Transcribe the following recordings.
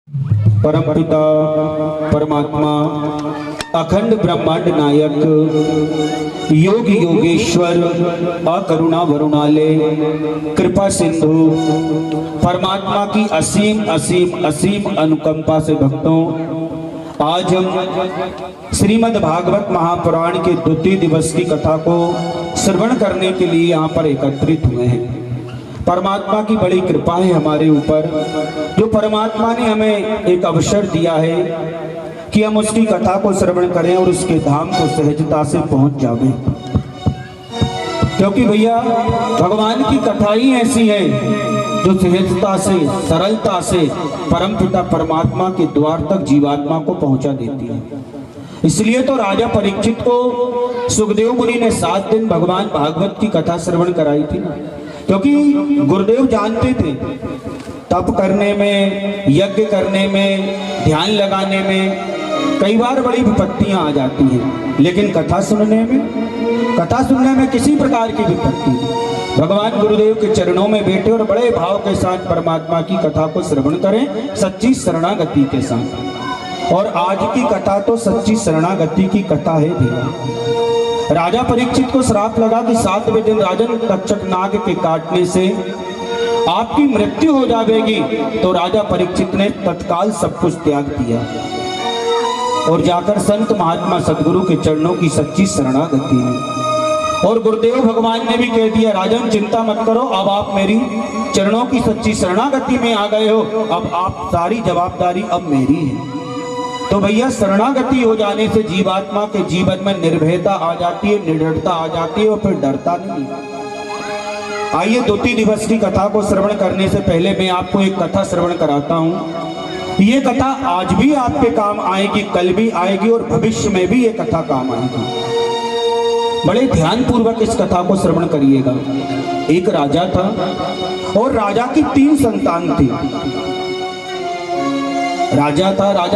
परमपिता परमात्मा अखंड ब्रह्मांड नायक योग योगेश्वर अकरुणा वरुणालय कृपा सिंधु परमात्मा की असीम असीम असीम अनुकंपा से भक्तों, आज हम श्रीमद् भागवत महापुराण के द्वितीय दिवस की कथा को श्रवण करने के लिए यहाँ पर एकत्रित हुए हैं। परमात्मा की बड़ी कृपा है हमारे ऊपर, जो परमात्मा ने हमें एक अवसर दिया है कि हम उसकी कथा को श्रवण करें और उसके धाम को सहजता से पहुंच जावें। क्योंकि भैया भगवान की कथा ही ऐसी है जो सहजता से सरलता से परमपिता परमात्मा के द्वार तक जीवात्मा को पहुंचा देती है। इसलिए तो राजा परीक्षित को सुखदेव मुनि ने 7 दिन भगवान भागवत की कथा श्रवण कराई थी, क्योंकि गुरुदेव जानते थे तप करने में, यज्ञ करने में, ध्यान लगाने में कई बार बड़ी विपत्तियां आ जाती हैं, लेकिन कथा सुनने में किसी प्रकार की विपत्ति नहीं। भगवान गुरुदेव के चरणों में बैठे और बड़े भाव के साथ परमात्मा की कथा को श्रवण करें सच्ची शरणागति के साथ। और आज की कथा तो सच्ची शरणागति की कथा है भैया। राजा परीक्षित को श्राप लगा कि 7वें दिन राजन तक्षक नाग के काटने से आपकी मृत्यु हो जाएगी। तो राजा परीक्षित ने तत्काल सब कुछ त्याग दिया और जाकर संत महात्मा सदगुरु के चरणों की सच्ची शरणागति में। और गुरुदेव भगवान ने भी कह दिया, राजन चिंता मत करो, अब आप मेरी चरणों की सच्ची शरणागति में आ गए हो, अब आप सारी जवाबदारी अब मेरी है। तो भैया शरणागति हो जाने से जीवात्मा के जीवन में निर्भयता आ जाती है, निडरता आ जाती है और फिर डरता नहीं। आइए द्वितीय दिवस की कथा को श्रवण करने से पहले मैं आपको एक कथा श्रवण कराता हूँ। ये कथा आज भी आपके काम आएगी, कल भी आएगी और भविष्य में भी ये कथा काम आएगी। बड़े ध्यान पूर्वक इस कथा को श्रवण करिएगा। एक राजा था और राजा की 3 संतान थी। राजा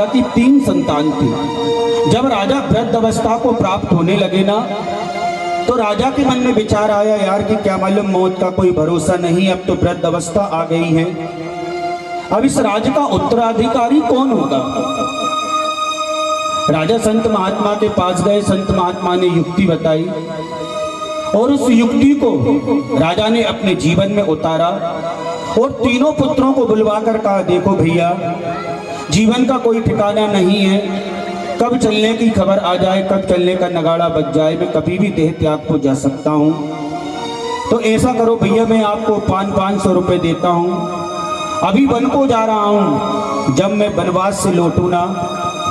की 3 संतान थी। जब राजा वृद्ध अवस्था को प्राप्त होने लगे ना, तो राजा के मन में विचार आया, यार कि क्या मालूम मौत का कोई भरोसा नहीं, अब तो वृद्ध अवस्था आ गई है, अब इस राज्य का उत्तराधिकारी कौन होगा। राजा संत महात्मा के पास गए, संत महात्मा ने युक्ति बताई और उस युक्ति को राजा ने अपने जीवन में उतारा और तीनों पुत्रों को बुलवाकर कहा, देखो भैया जीवन का कोई ठिकाना नहीं है, कब चलने की खबर आ जाए, कब चलने का नगाड़ा बज जाए, मैं कभी भी देह त्याग को जा सकता हूँ। तो ऐसा करो भैया, मैं आपको 500 रुपये देता हूँ, अभी वन को जा रहा हूँ, जब मैं वनवास से लौटू ना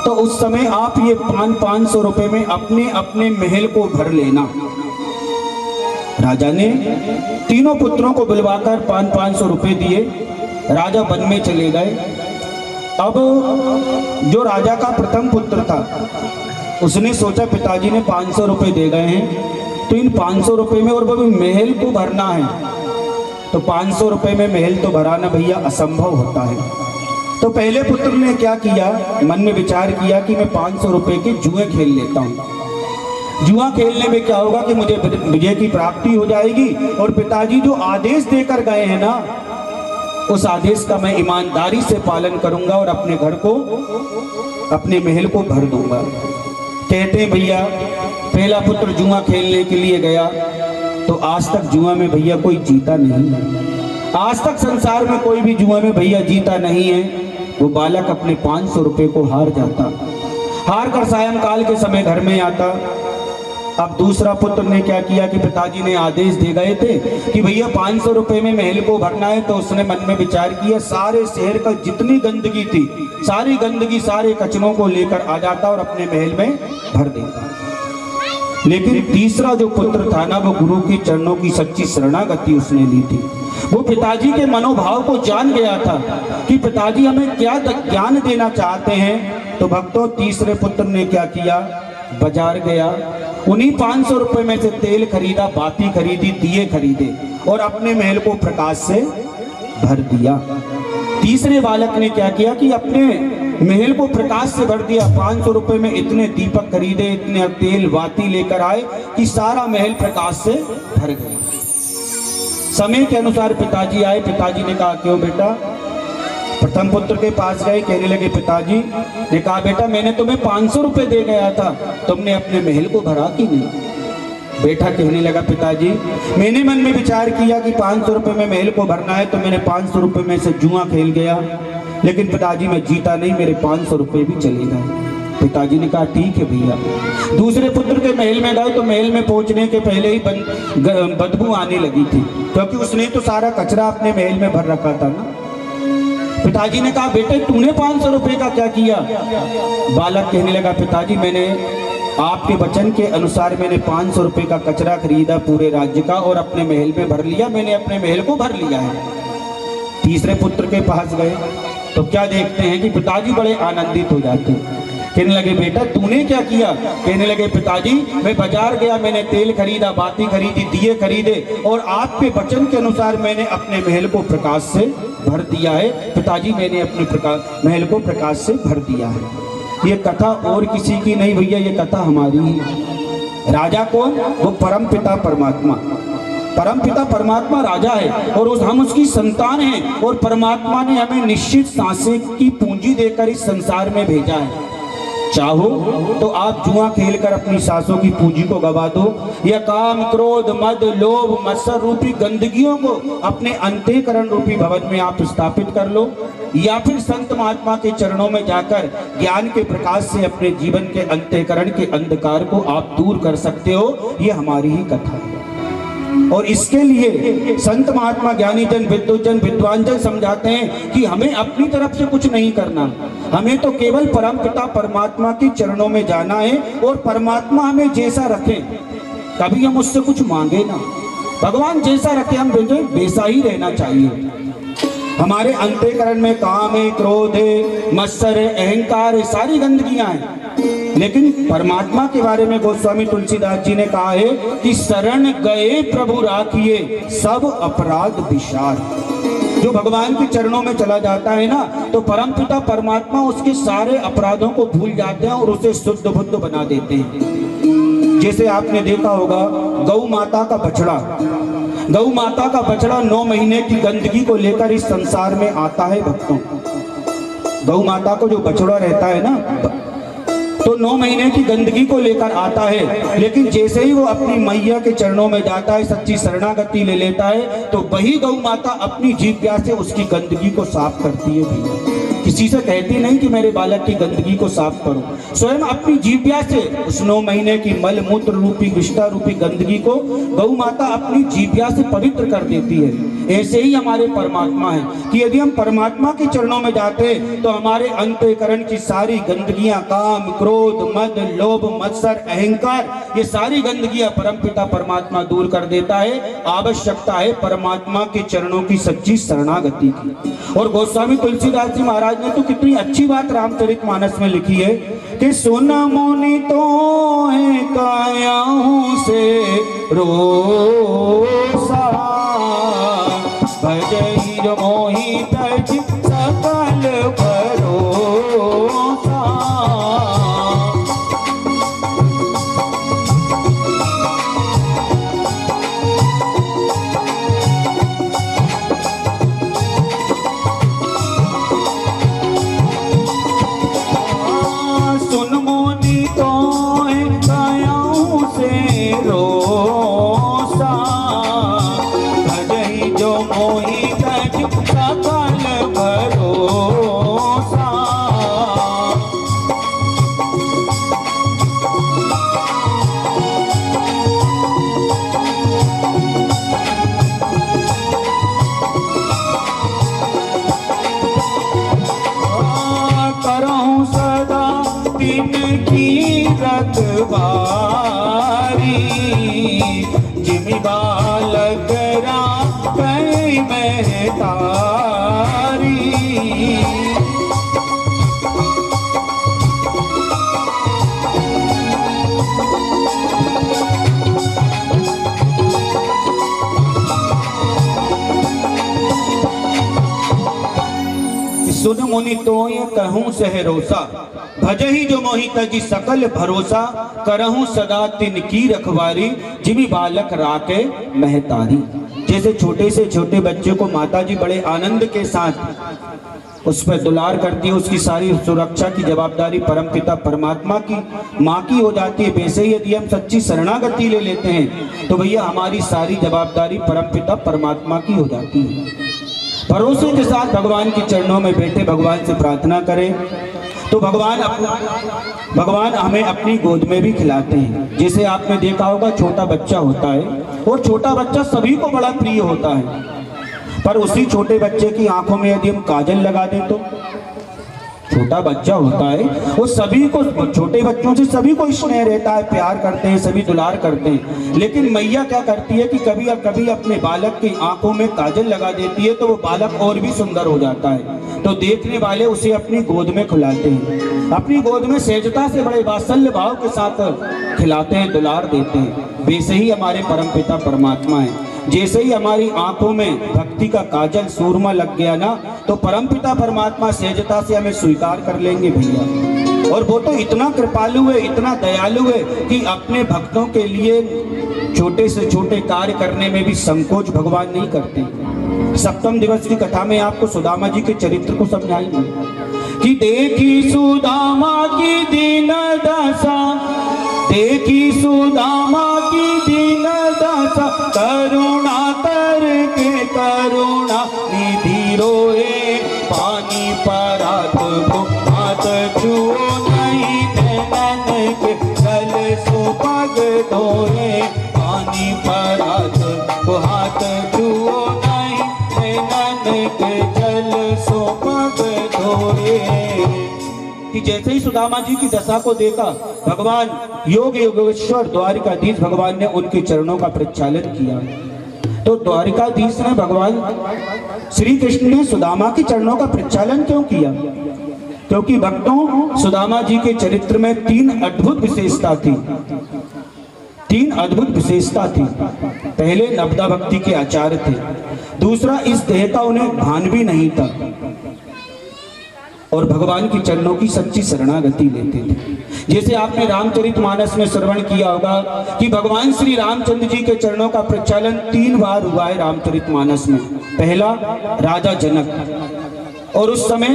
तो उस समय आप ये 500 रुपये में अपने अपने महल को भर लेना। राजा ने तीनों पुत्रों को बुलवाकर 500 रुपये दिए, राजा वन में चले गए। अब जो राजा का प्रथम पुत्र था उसने सोचा पिताजी ने 500 रुपये दे गए हैं, तो इन 500 रुपये में और वो महल को भरना है, तो 500 रुपये में महल तो भराना भैया असंभव होता है। तो पहले पुत्र ने क्या किया, मन में विचार किया कि मैं 500 रुपये के जुए खेल लेता हूँ। जुआ खेलने में क्या होगा कि मुझे विजय की प्राप्ति हो जाएगी और पिताजी जो आदेश देकर गए हैं ना, उस आदेश का मैं ईमानदारी से पालन करूंगा और अपने घर को, अपने महल को भर दूंगा। कहते हैं भैया पहला पुत्र जुआ खेलने के लिए गया तो आज तक जुआ में भैया कोई जीता नहीं। आज तक संसार में कोई भी जुआ में भैया जीता नहीं है। वो बालक अपने 500 रुपये को हार जाता, हार कर सायंकाल के समय घर में आता। अब दूसरा पुत्र ने क्या किया कि पिताजी ने आदेश दे गए थे कि भैया 500 रुपये में महल को भरना है, तो उसने मन में विचार किया सारे शहर का जितनी गंदगी थी, सारी गंदगी सारे कचरों को लेकर आ जाता और अपने महल में भर देता। लेकिन तीसरा जो पुत्र था ना, वो गुरु की चरणों की सच्ची शरणागति उसने ली थी। वो पिताजी के मनोभाव को जान गया था कि पिताजी हमें क्या ज्ञान देना चाहते हैं। तो भक्तों तीसरे पुत्र ने क्या किया, बाजार गया, उन्हीं 500 रुपये में से तेल खरीदा, बाती खरीदी, दिए खरीदे और अपने महल को प्रकाश से भर दिया। तीसरे बालक ने क्या किया कि अपने महल को प्रकाश से भर दिया। 500 रुपये में इतने दीपक खरीदे, इतने तेल बाती लेकर आए कि सारा महल प्रकाश से भर गया। समय के अनुसार पिताजी आए। पिताजी ने कहा, क्यों बेटा प्रथम पुत्र के पास गए, कहने लगे पिताजी ने कहा बेटा मैंने तुम्हें 500 रुपए दे गया था, तुमने अपने महल को भरा कि नहीं? बेटा कहने लगा पिताजी मैंने मन में विचार किया कि 500 रुपए में महल को भरना है, तो मैंने 500 रुपए में से जुआ खेल गया, लेकिन पिताजी मैं जीता नहीं, मेरे 500 रुपए भी चले गए। पिताजी ने कहा ठीक है भैया। दूसरे पुत्र के महल में गए तो महल में पहुंचने के पहले ही बदबू आने लगी थी, क्योंकि उसने तो सारा कचरा अपने महल में भर रखा था ना। पिताजी ने कहा बेटे तूने 500 रुपए का क्या किया? बालक कहने लगा पिताजी मैंने आपके वचन के अनुसार मैंने 500 रुपए का कचरा खरीदा पूरे राज्य का और अपने महल में भर लिया, मैंने अपने महल को भर लिया है। तीसरे पुत्र के पास गए तो क्या देखते हैं कि पिताजी बड़े आनंदित हो जाते हैं। कहने लगे बेटा तूने क्या किया? कहने लगे पिताजी मैं बाजार गया, मैंने तेल खरीदा, बाती खरीदी, दिए खरीदे और आपके वचन के अनुसार मैंने अपने महल को प्रकाश से भर दिया है। पिताजी मैंने अपने महल को प्रकाश से भर दिया है। ये कथा और किसी की नहीं भैया, ये कथा हमारी ही है। राजा कौन? वो परम पिता परमात्मा। परम पिता परमात्मा राजा है और हम उसकी संतान हैं, और परमात्मा ने हमें निश्चित सांसें की पूंजी देकर इस संसार में भेजा है। चाहो तो आप जुआ खेलकर अपनी सांसों की पूंजी को गवा दो, या काम क्रोध मद लोभ मत्सर रूपी गंदगियों को अपने अंतःकरण रूपी भवन में आप स्थापित कर लो, या फिर संत महात्मा के चरणों में जाकर ज्ञान के प्रकाश से अपने जीवन के अंतःकरण के अंधकार को आप दूर कर सकते हो। ये हमारी ही कथा है, और इसके लिए संत महात्मा ज्ञानी जन विद्वजन विद्वान जन समझाते हैं कि हमें अपनी तरफ से कुछ नहीं करना, हमें तो केवल परम पिता परमात्मा के चरणों में जाना है, और परमात्मा हमें जैसा रखे, कभी हम उससे कुछ मांगे ना, भगवान जैसा रखे हम वैसा ही रहना चाहिए। हमारे अंतःकरण में काम है, क्रोध है, मत्सर है, अहंकार है, सारी गंदगियां हैं, लेकिन परमात्मा के बारे में गोस्वामी तुलसीदास जी ने कहा है कि शरण गए प्रभु राखिए सब अपराध विसार। जो भगवान के चरणों में चला जाता है ना, तो परम पिता परमात्मा उसके सारे अपराधों को भूल जाते हैं और उसे शुद्ध बुद्ध बना देते हैं। जैसे आपने देखा होगा गौ माता का बछड़ा, गौ माता का बछड़ा 9 महीने की गंदगी को लेकर इस संसार में आता है भक्तों। गौ माता को जो बछड़ा रहता है ना, तो 9 महीने की गंदगी को लेकर आता है, लेकिन जैसे ही वो अपनी मैया के चरणों में जाता है, सच्ची शरणागति ले लेता है, तो वही गौ माता अपनी जीभ से उसकी गंदगी को साफ करती है भैया। किसी से कहती नहीं कि मेरे बालक की गंदगी को साफ करो, स्वयं अपनी जीभ से उस 9 महीने की मल मूत्र रूपी विष्ठा रूपी गंदगी को गौ माता अपनी जीभ से पवित्र कर देती है। ऐसे ही हमारे परमात्मा है कि यदि हम परमात्मा के चरणों में जाते तो हमारे अंतःकरण की सारी गंदगियां, काम क्रोध मद लोभ मत्सर अहंकार, ये सारी गंदगियां परमपिता परमात्मा दूर कर देता है। आवश्यकता है परमात्मा के चरणों की सच्ची शरणागति की। और गोस्वामी तुलसीदास जी महाराज ने तो कितनी अच्छी बात रामचरितमानस में लिखी है कि सुन मुनि तो है कायाओं से रोसा, भजई जो मोहि तज सकल भरोसा। सुन मुनि तो है कायाओं से रोसा, भजई जो मोहि तज सकल भरोसा। करहूं सदा तिनकी रखवारी, जिमि बालक राखै महतारी। सुन मुनि तोय कहूँ सहरोसा, भजहि जो मोहि तज सकल भरोसा। करहूँ सदा तिनकी रखवारी, जिमि बालक राखे महतारी। जैसे छोटे से छोटे बच्चे को माताजी बड़े आनंद के साथ उस पर दुलार करती है, उसकी सारी सुरक्षा की जवाबदारी परमपिता परमात्मा की माँ की हो जाती है, वैसे ही यदि हम सच्ची शरणागति ले लेते हैं तो भैया हमारी सारी जवाबदारी परमपिता परमात्मा की हो जाती है। भरोसे के साथ भगवान के चरणों में बैठे भगवान से प्रार्थना करें तो भगवान हमें अपनी गोद में भी खिलाते हैं। जैसे आपने देखा होगा छोटा बच्चा होता है और छोटा बच्चा सभी को बड़ा प्रिय होता है, पर उसी छोटे बच्चे की आंखों में यदि हम काजल लगा दें तो छोटा बच्चा होता है वो सभी को, छोटे बच्चों से सभी को स्नेह रहता है, प्यार करते हैं, सभी दुलार करते हैं। लेकिन मैया क्या करती है कि कभी कभी अपने बालक की आंखों में काजल लगा देती है तो वो बालक और भी सुंदर हो जाता है, तो देखने वाले उसे अपनी गोद में खिलाते हैं, अपनी गोद में सहजता से बड़े वात्सल्य भाव के साथ खिलाते हैं, दुलार देते हैं। वैसे ही हमारे परमपिता परमात्मा है। जैसे ही हमारी आंखों में भक्ति का काजल सूरमा लग गया ना तो परमपिता परमात्मा सहजता से हमें स्वीकार कर लेंगे भैया। और वो तो इतना कृपालु है, इतना दयालु है कि अपने भक्तों के लिए छोटे से छोटे कार्य करने में भी संकोच भगवान नहीं करते। सप्तम दिवस की कथा में आपको सुदामा जी के चरित्र को समझाएंगे कि देखी सुदामा की दीन दशा, देखी सुदामा की दीन दशा, करुणा करके करुणा निधि रोए, पानी परात को हाथ छुओ नहीं, नैनन के जल सुपग धोए, पानी परात को हाथ छुओ नहीं, नैनन के जल सुपग धोए। कि जैसे ही सुदामा जी की दशा को देखा भगवान योग योगेश्वर द्वारिकाधीश भगवान ने उनके चरणों का प्रक्षालन किया। तो द्वारिकाधीश ने भगवान श्री कृष्ण ने सुदामा के चरणों का प्रक्षालन क्यों किया? क्योंकि भक्तों सुदामा जी के चरित्र में तीन अद्भुत विशेषता थी, तीन अद्भुत विशेषता थी। पहले नवदा भक्ति के आचार्य थे, दूसरा इस देह का उन्हें भान भी नहीं था और भगवान की चरणों की सच्ची शरणागति लेते थे। जैसे आपने रामचरितमानस में श्रवण किया होगा कि भगवान श्री रामचंद्र जी के चरणों का प्रक्षालन 3 बार हुआ है रामचरितमानस में। पहला राजा जनक, और उस समय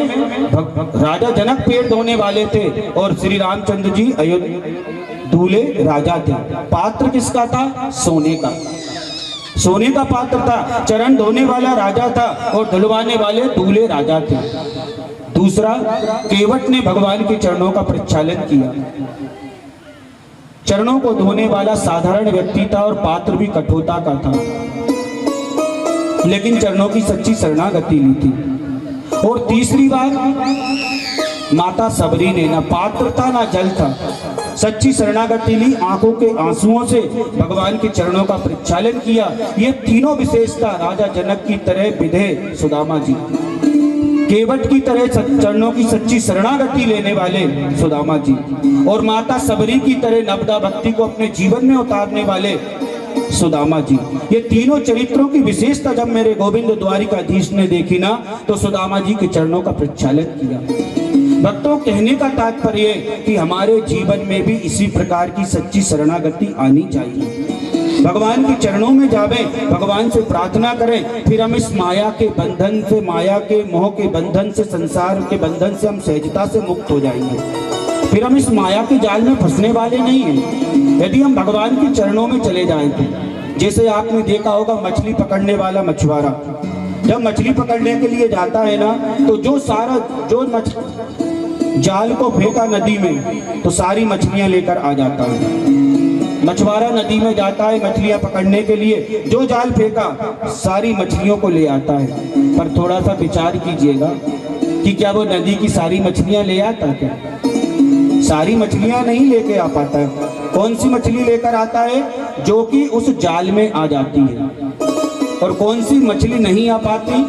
राजा जनक पेड़ धोने वाले थे और श्री रामचंद्र जी अयोध्या दूल्हे राजा थे। पात्र किसका था? सोने का, सोने का पात्र था। चरण धोने वाला राजा था और धुलवाने वाले दूल्हे राजा थे। दूसरा, केवट ने भगवान के चरणों का प्रक्षालन किया। चरणों को धोने वाला साधारण व्यक्ति था और पात्र भी कठोरता का था, लेकिन चरणों की सच्ची शरणागति ली थी। और तीसरी बात, माता सबरी ने ना पात्र था ना जल था, सच्ची शरणागति ली, आंखों के आंसुओं से भगवान के चरणों का प्रक्षालन किया। ये तीनों विशेषता राजा जनक की तरह विधे सुदामा जी, केवट की तरह चरणों की सच्ची शरणागति लेने वाले सुदामा जी, और माता सबरी की तरह नवदा भक्ति को अपने जीवन में उतारने वाले सुदामा जी। ये तीनों चरित्रों की विशेषता जब मेरे गोविंद द्वारिकाधीश ने देखी ना तो सुदामा जी के चरणों का प्रक्षालन किया। भक्तों, कहने का तात्पर्य कि हमारे जीवन में भी इसी प्रकार की सच्ची शरणागति आनी चाहिए। भगवान के चरणों में जावे, भगवान से प्रार्थना करें, फिर हम इस माया के बंधन से, माया के मोह के बंधन से, संसार के बंधन से हम सहजता से मुक्त हो जाएंगे। फिर हम इस माया के जाल में फंसने वाले नहीं हैं यदि हम भगवान के चरणों में चले जाएं तो। जैसे आपने देखा होगा मछली पकड़ने वाला मछुआरा जब मछली पकड़ने के लिए जाता है ना तो जो जाल को फेंका नदी में तो सारी मछलियां लेकर आ जाता है। मछुआरा नदी में जाता है मछलियां पकड़ने के लिए, जो जाल फेंका सारी मछलियों को ले आता है। पर थोड़ा सा विचार कीजिएगा कि क्या वो नदी की सारी मछलियां ले आता क्या? सारी मछलियां नहीं लेके आ पाता है। कौन सी मछली लेकर आता है? जो कि उस जाल में आ जाती है। और कौन सी मछली नहीं आ पाती?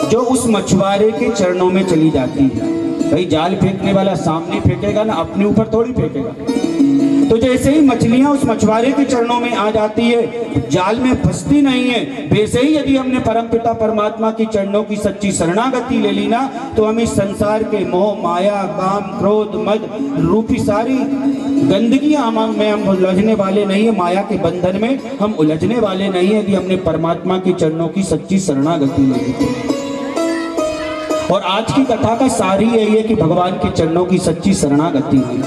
जो उस मछुआरे के चरणों में चली जाती है। भाई जाल फेंकने वाला सामने फेंकेगा ना, अपने ऊपर थोड़ी फेंकेगा। तो जैसे ही मछलियां उस मछुआरे के चरणों में आ जाती है, जाल में फंसती नहीं है, वैसे ही यदि हमने परमपिता परमात्मा की चरणों की सच्ची शरणागति ले ली ना तो हम इस संसार के मोह, माया, काम, क्रोध, मद रूपी सारी गंदगी में हम उलझने वाले नहीं है, माया के बंधन में हम उलझने वाले नहीं है, यदि हमने परमात्मा के चरणों की सच्ची शरणागति ले ली। और आज की कथा का सार ही यही है कि भगवान के चरणों की सच्ची शरणागति ले,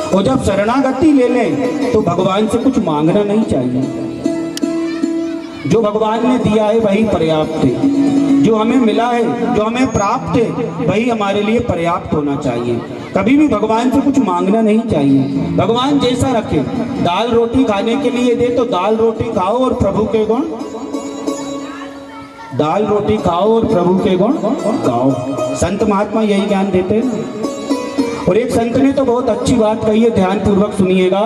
और जब शरणागति ले लें तो भगवान से कुछ मांगना नहीं चाहिए। जो भगवान ने दिया है वही पर्याप्त है, जो हमें मिला है, जो हमें प्राप्त है, वही हमारे लिए पर्याप्त होना चाहिए। कभी भी भगवान से कुछ मांगना नहीं चाहिए। भगवान जैसा रखे, दाल रोटी खाने के लिए दे तो दाल रोटी खाओ और प्रभु के गुण, दाल रोटी खाओ और प्रभु के गुण गाओ। संत महात्मा यही ज्ञान देते हैं ना। और एक संत ने तो बहुत अच्छी बात कही है, ध्यान पूर्वक सुनिएगा,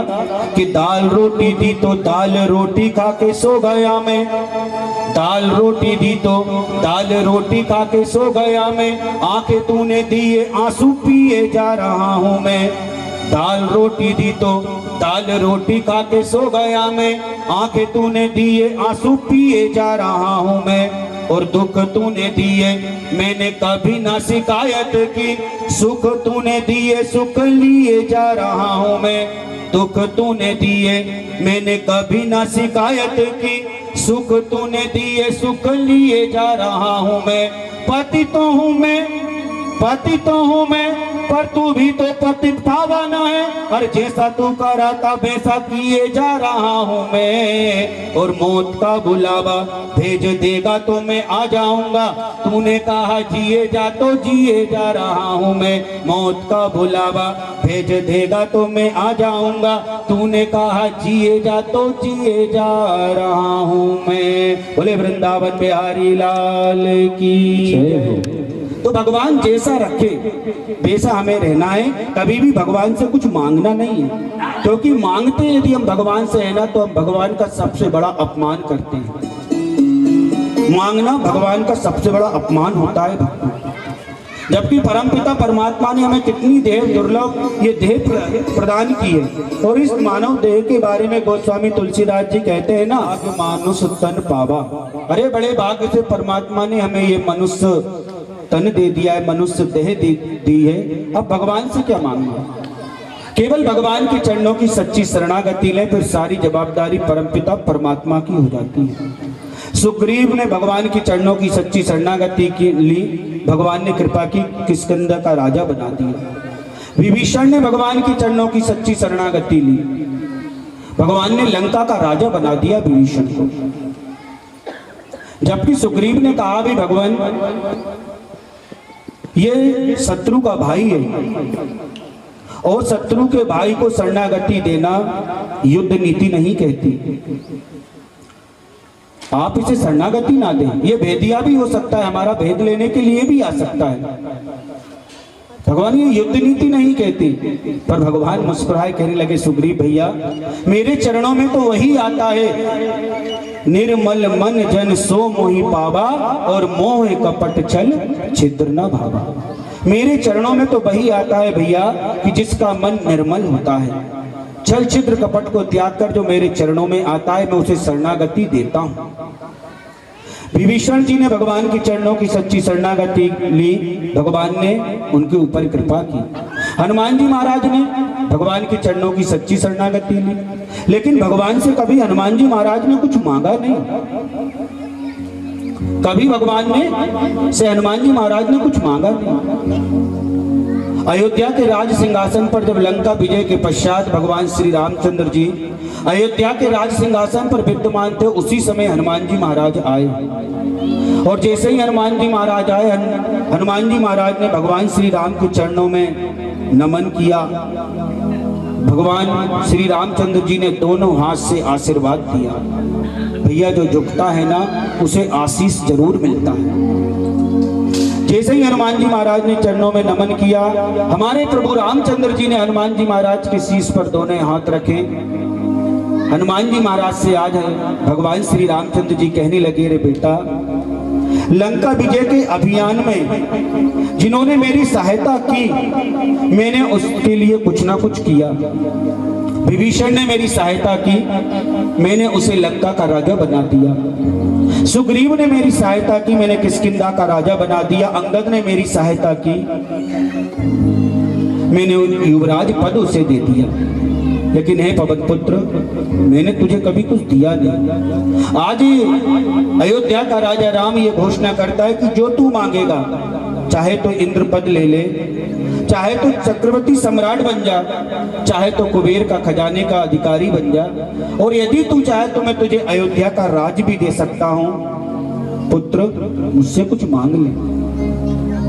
कि दाल रोटी दी तो दाल रोटी खा के सो गया मैं, दाल रोटी दी तो दाल रोटी खा के सो गया मैं, आंखें तूने दिए आंसू पिए जा रहा हूं मैं। दाल रोटी दी तो दाल रोटी खा के सो गया मैं, आंखें तूने दिए आंसू पिए जा रहा हूं मैं। और दुख तूने दिए मैंने कभी ना शिकायत की, सुख तूने दिए सुख लिए जा रहा हूं मैं। दुख तूने दिए मैंने कभी ना शिकायत की, सुख तूने दिए सुख लिए जा रहा हूं मैं। पति तो हूं मैं, पति तो हूं मैं, पर तू भी तो पतित पावन है, और जैसा तू करा था वैसा किए जा रहा हूं मैं। और मौत का बुलावा भेज देगा तो मैं आ जाऊंगा, तूने कहा जिए जा तो जिए जा रहा हूं मैं। मौत का बुलावा भेज देगा तो मैं आ जाऊंगा, तूने कहा जिए जा तो जिए जा रहा हूं मैं। बोले वृंदावन बिहारी लाल की जय हो। तो भगवान जैसा रखे वैसा हमें रहना है, कभी भी भगवान से कुछ मांगना नहीं है, क्योंकि मांगते यदि हम भगवान से है ना तो हम भगवान का सबसे बड़ा अपमान करते हैं। मांगना भगवान का सबसे बड़ा अपमान होता है भक्तों। जबकि परमपिता परमात्मा ने हमें कितनी देह दुर्लभ ये देह प्रदान की है। और इस मानव देह के बारे में गोस्वामी तुलसीदास जी कहते हैं ना, मानुष तन पावा। अरे बड़े भाग्य से परमात्मा ने हमें ये मनुष्य तन दे दिया है, मनुष्य देह दी है। अब भगवान से क्या मांगना, केवल भगवान के चरणों की सच्ची शरणागति लें, फिर सारी जवाबदारी परमपिता परमात्मा की हो जाती है। सुग्रीव ने भगवान के चरणों की सच्ची शरणागति की ली, भगवान ने कृपा की, किष्किंधा का राजा बना दिया। विभीषण ने भगवान के चरणों की सच्ची शरणागति ली, भगवान ने लंका का राजा बना दिया विभीषण को। जबकि सुग्रीव ने कहा भी भगवान ये शत्रु का भाई है, और शत्रु के भाई को शरणागति देना युद्ध नीति नहीं कहती। आप इसे शरणागति ना दें, ये भेदिया भी हो सकता है, हमारा भेद लेने के लिए भी आ सकता है। भगवान ये युद्ध नीति नहीं कहती। पर भगवान मुस्कुराए, कहने लगे सुग्रीव भैया मेरे चरणों में तो वही आता है, निर्मल मन जन सो मोहि पावा, और मोह कपट छल छिद्र न भावा। मेरे चरणों में तो वही आता है भैया कि जिसका मन निर्मल होता है, छल छिद्र कपट को त्याग कर जो मेरे चरणों में आता है मैं उसे शरणागति देता हूं। विभीषण जी ने भगवान के चरणों की सच्ची शरणागति ली, भगवान ने उनके ऊपर कृपा की। हनुमान जी महाराज ने भगवान के चरणों की सच्ची शरणागति ली, लेकिन भगवान से कभी हनुमान जी महाराज ने कुछ मांगा नहीं। कभी भगवान ने से हनुमान जी महाराज ने कुछ मांगा नहीं। अयोध्या के राज सिंहासन पर जब लंका विजय के पश्चात भगवान श्री रामचंद्र जी अयोध्या के राज सिंहासन पर विद्यमान थे, उसी समय हनुमान जी महाराज आए। और जैसे ही हनुमान जी महाराज आए, हनुमान जी महाराज ने भगवान श्री राम के चरणों में नमन किया। भगवान श्री रामचंद्र जी ने दोनों हाथ से आशीर्वाद दिया। भैया जो झुकता है ना उसे आशीष जरूर मिलता है। जैसे ही हनुमान जी महाराज ने चरणों में नमन किया, हमारे प्रभु रामचंद्र जी ने हनुमान जी महाराज के शीश पर दोनों हाथ रखे। हनुमान जी महाराज से आज भगवान श्री रामचंद्र जी कहने लगे, रे बेटा लंका विजय के अभियान में जिन्होंने मेरी सहायता की, मैंने उसके लिए कुछ ना कुछ किया। विभीषण ने मेरी सहायता की, मैंने उसे लंका का राजा बना दिया। सुग्रीव ने मेरी सहायता की, मैंने किष्किंधा का राजा बना दिया। अंगद ने मेरी सहायता की, मैंने युवराज पद उसे दे दिया, लेकिन हे पवन पुत्र, मैंने तुझे कभी कुछ दिया नहीं। आज अयोध्या का राजा राम ये घोषणा करता है कि जो तू मांगेगा, चाहे तो इंद्र पद ले ले, चाहे तो चक्रवर्ती सम्राट बन जा, चाहे तो कुबेर का खजाने का अधिकारी बन जा, और यदि तू चाहे तो मैं तुझे अयोध्या का राज भी दे सकता हूं। पुत्र, मुझसे कुछ मांग ले।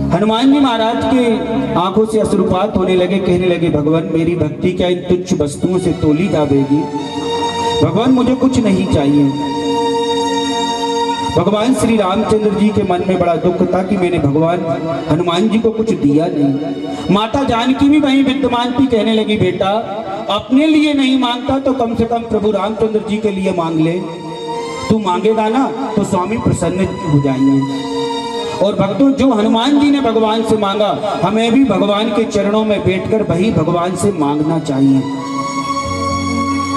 हनुमान जी महाराज के आंखों से अश्रुपात होने लगे, कहने लगे, भगवान मेरी भक्ति क्या इन तुच्छ वस्तुओं से तोली जाएगी? भगवान मुझे कुछ नहीं चाहिए। भगवान श्री रामचंद्र जी के मन में बड़ा दुख था कि मैंने भगवान हनुमान जी को कुछ दिया नहीं। माता जानकी भी वहीं विद्यमान थी, कहने लगी, बेटा अपने लिए नहीं मांगता तो कम से कम प्रभु रामचंद्र जी के लिए मांग ले। तू मांगेगा ना तो स्वामी प्रसन्न हो जाएंगे। और भक्तों, जो हनुमान जी ने भगवान से मांगा, हमें भी भगवान के चरणों में बैठकर वही भगवान से मांगना चाहिए।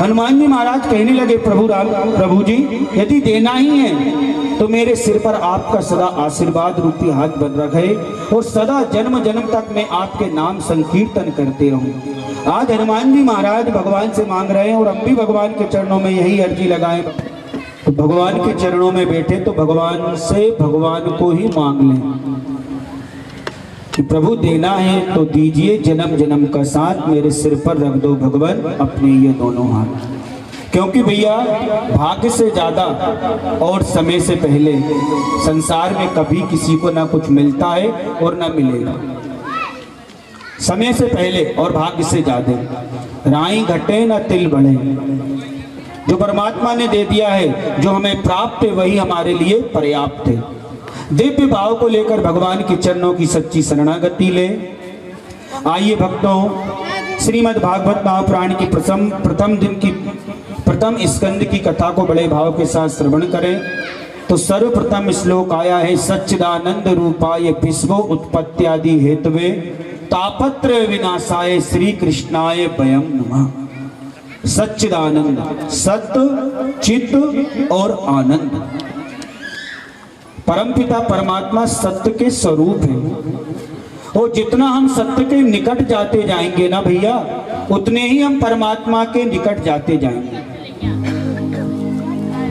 हनुमान जी महाराज कहने लगे, प्रभु जी यदि देना ही है तो मेरे सिर पर आपका सदा आशीर्वाद रूपी हाथ बन रखे और सदा जन्म जन्म तक मैं आपके नाम संकीर्तन करते रहूं। आज हनुमान जी महाराज भगवान से मांग रहे हैं और हम भी भगवान के चरणों में यही अर्जी लगाएं। तो भगवान के चरणों में बैठे तो भगवान से भगवान को ही मांग लें कि प्रभु देना है तो दीजिए, जन्म जन्म का साथ मेरे सिर पर रख दो भगवान अपने ये दोनों हाथ। क्योंकि भैया भाग्य से ज्यादा और समय से पहले संसार में कभी किसी को ना कुछ मिलता है और ना मिलेगा। समय से पहले और भाग्य से ज्यादा, राई घटे ना तिल बढ़े। जो परमात्मा ने दे दिया है, जो हमें प्राप्त है, वही हमारे लिए पर्याप्त है। दिव्य भाव को लेकर भगवान के चरणों की सच्ची शरणागति ले। आइए भक्तों, श्रीमद् भागवत महापुराण की प्रथम दिन की प्रथम स्कंद की कथा को बड़े भाव के साथ श्रवण करें। तो सर्वप्रथम श्लोक आया है, सच्चिदानंद रूपाय विश्व उत्पत्त्यादि हेतवे तापत्र विनाशाय श्री कृष्णाय वयं नमः। सच्चिदानंद, सत्य, चित्त और आनंद। परमपिता परमात्मा सत्य के स्वरूप है और जितना हम सत्य के निकट जाते जाएंगे ना भैया, उतने ही हम परमात्मा के निकट जाते जाएंगे।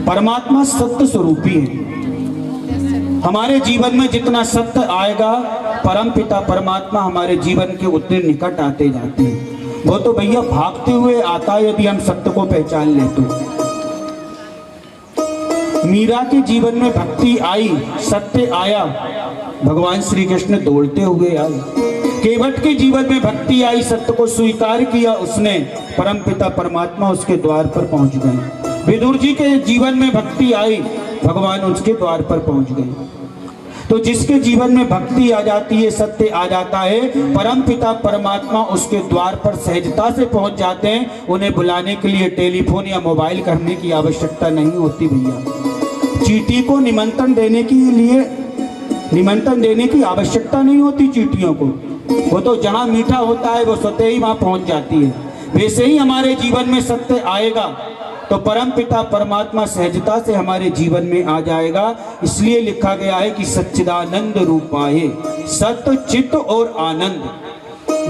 परमात्मा सत्य स्वरूपी है। हमारे जीवन में जितना सत्य आएगा, परमपिता परमात्मा हमारे जीवन के उतने निकट आते जाते हैं। वो तो भैया भागते हुए आता है यदि हम सत्य को पहचान ले तो। मीरा के जीवन में भक्ति आई, सत्य आया, भगवान श्री कृष्ण दौड़ते हुए आए। केवट के जीवन में भक्ति आई, सत्य को स्वीकार किया उसने, परमपिता परमात्मा उसके द्वार पर पहुंच गए। विदुर जी के जीवन में भक्ति आई, भगवान उसके द्वार पर पहुंच गए। तो जिसके जीवन में भक्ति आ जाती है, सत्य आ जाता है, परमपिता परमात्मा उसके द्वार पर सहजता से पहुंच जाते हैं। उन्हें बुलाने के लिए टेलीफोन या मोबाइल करने की आवश्यकता नहीं होती भैया। चींटी को निमंत्रण देने की आवश्यकता नहीं होती चींटियों को। वो तो जहां मीठा होता है वो स्वतः ही वहां पहुंच जाती है। वैसे ही हमारे जीवन में सत्य आएगा तो परमपिता परमात्मा सहजता से हमारे जीवन में आ जाएगा। इसलिए लिखा गया है कि सच्चिदानंद रूपाय, सत्य, चित्त और आनंद।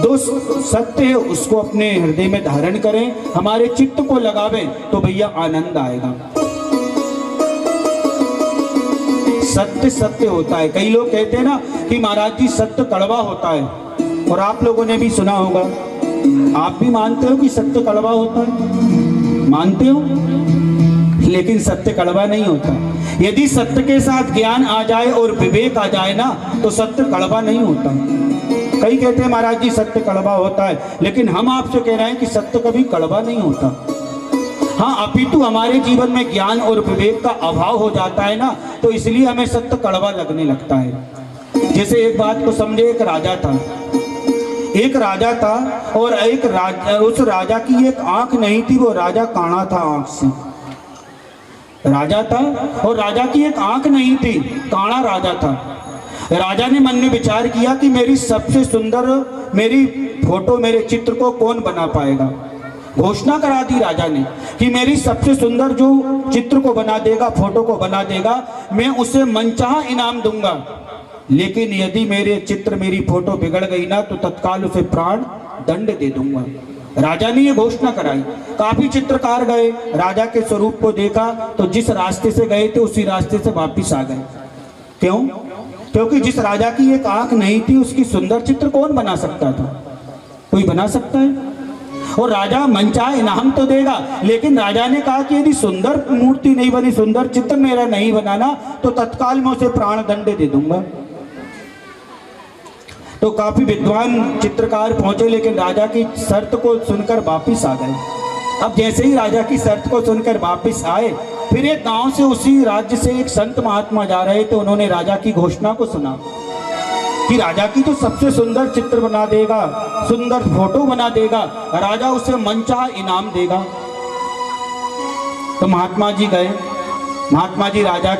दो सत्य है, उसको अपने हृदय में धारण करें, हमारे चित्त को लगावें तो भैया आनंद आएगा। सत्य सत्य होता है। कई लोग कहते हैं ना कि महाराज जी सत्य कड़वा होता है, और आप लोगों ने भी सुना होगा। आप भी मानते हो कि सत्य कड़वा होता है? मानते हो? लेकिन सत्य कड़वा नहीं होता। यदि सत्य के साथ ज्ञान आ जाए और विवेक आ जाए ना, तो सत्य कड़वा नहीं होता। कई कहते हैं महाराज जी सत्य कड़वा होता है, लेकिन हम आपसे कह रहे हैं कि सत्य कभी कड़वा नहीं होता। हाँ, अपितु हमारे जीवन में ज्ञान और विवेक का अभाव हो जाता है ना, तो इसलिए हमें सत्य कड़वा लगने लगता है। जैसे एक बात को समझे, एक राजा था और उस राजा की एक आंख नहीं थी, वो राजा काना था आंख से। राजा था और राजा की एक आंख नहीं थी, काना राजा था। राजा ने मन में विचार किया कि मेरी सबसे सुंदर मेरी फोटो, मेरे चित्र को कौन बना पाएगा। घोषणा करा दी राजा ने कि मेरी सबसे सुंदर जो चित्र को बना देगा, फोटो को बना देगा, मैं उसे मनचाहा इनाम दूंगा। लेकिन यदि मेरे चित्र, मेरी फोटो बिगड़ गई ना, तो तत्काल उसे प्राण दंड दे दूंगा। राजा ने ये घोषणा कराई। काफी चित्रकार गए, राजा के स्वरूप को देखा तो जिस रास्ते से गए थे उसी रास्ते से वापिस आ गए। क्यों? क्योंकि जिस राजा की एक आंख नहीं थी उसकी सुंदर चित्र कौन बना सकता था? कोई बना सकता है? और राजा मनचाहे इनाम तो देगा, लेकिन राजा ने कहा कि यदि सुंदर मूर्ति नहीं बनी, सुंदर चित्र मेरा नहीं बनाना तो तत्काल मैं उसे प्राण दंड दे दूंगा। तो काफी विद्वान चित्रकार पहुंचे, लेकिन राजा की शर्त को सुनकर वापिस आ गए। अब जैसे ही राजा की शर्त को सुनकर वापिस आए, फिर एक गांव से उसी राज्य से एक संत महात्मा जा रहे थे। उन्होंने राजा की घोषणा को सुना कि राजा की तो सबसे सुंदर चित्र बना देगा, सुंदर फोटो बना देगा, राजा उसे मनचाहा इनाम देगा। तो महात्मा जी गए। महात्मा जी राजा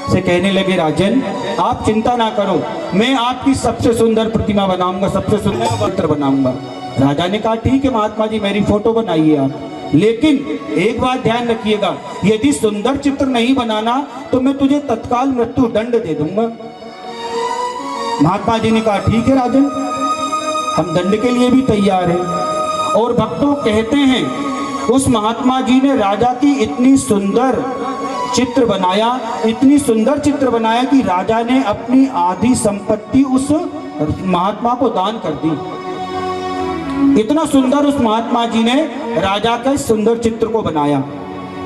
से कहने लगे, राजन आप चिंता ना करो, मैं आपकी सबसे सुंदर प्रतिमा बनाऊंगा, सबसे सुंदर चित्र बनाऊंगा। राजा ने कहा ठीक है महात्मा जी, मेरी फोटो बनाइए आप, लेकिन एक बात ध्यान रखिएगा, यदि सुंदर चित्र नहीं बनाना तो मैं तुझे तत्काल मृत्यु दंड दे दूंगा। महात्मा जी ने कहा ठीक है राजन, हम दंड के लिए भी तैयार हैं। और भक्तों कहते हैं उस महात्मा जी ने राजा की इतनी सुंदर चित्र बनाया, इतनी सुंदर चित्र बनाया कि राजा ने अपनी आधी संपत्ति उस महात्मा को दान कर दी। इतना सुंदर उस महात्मा जी ने राजा के सुंदर चित्र को बनाया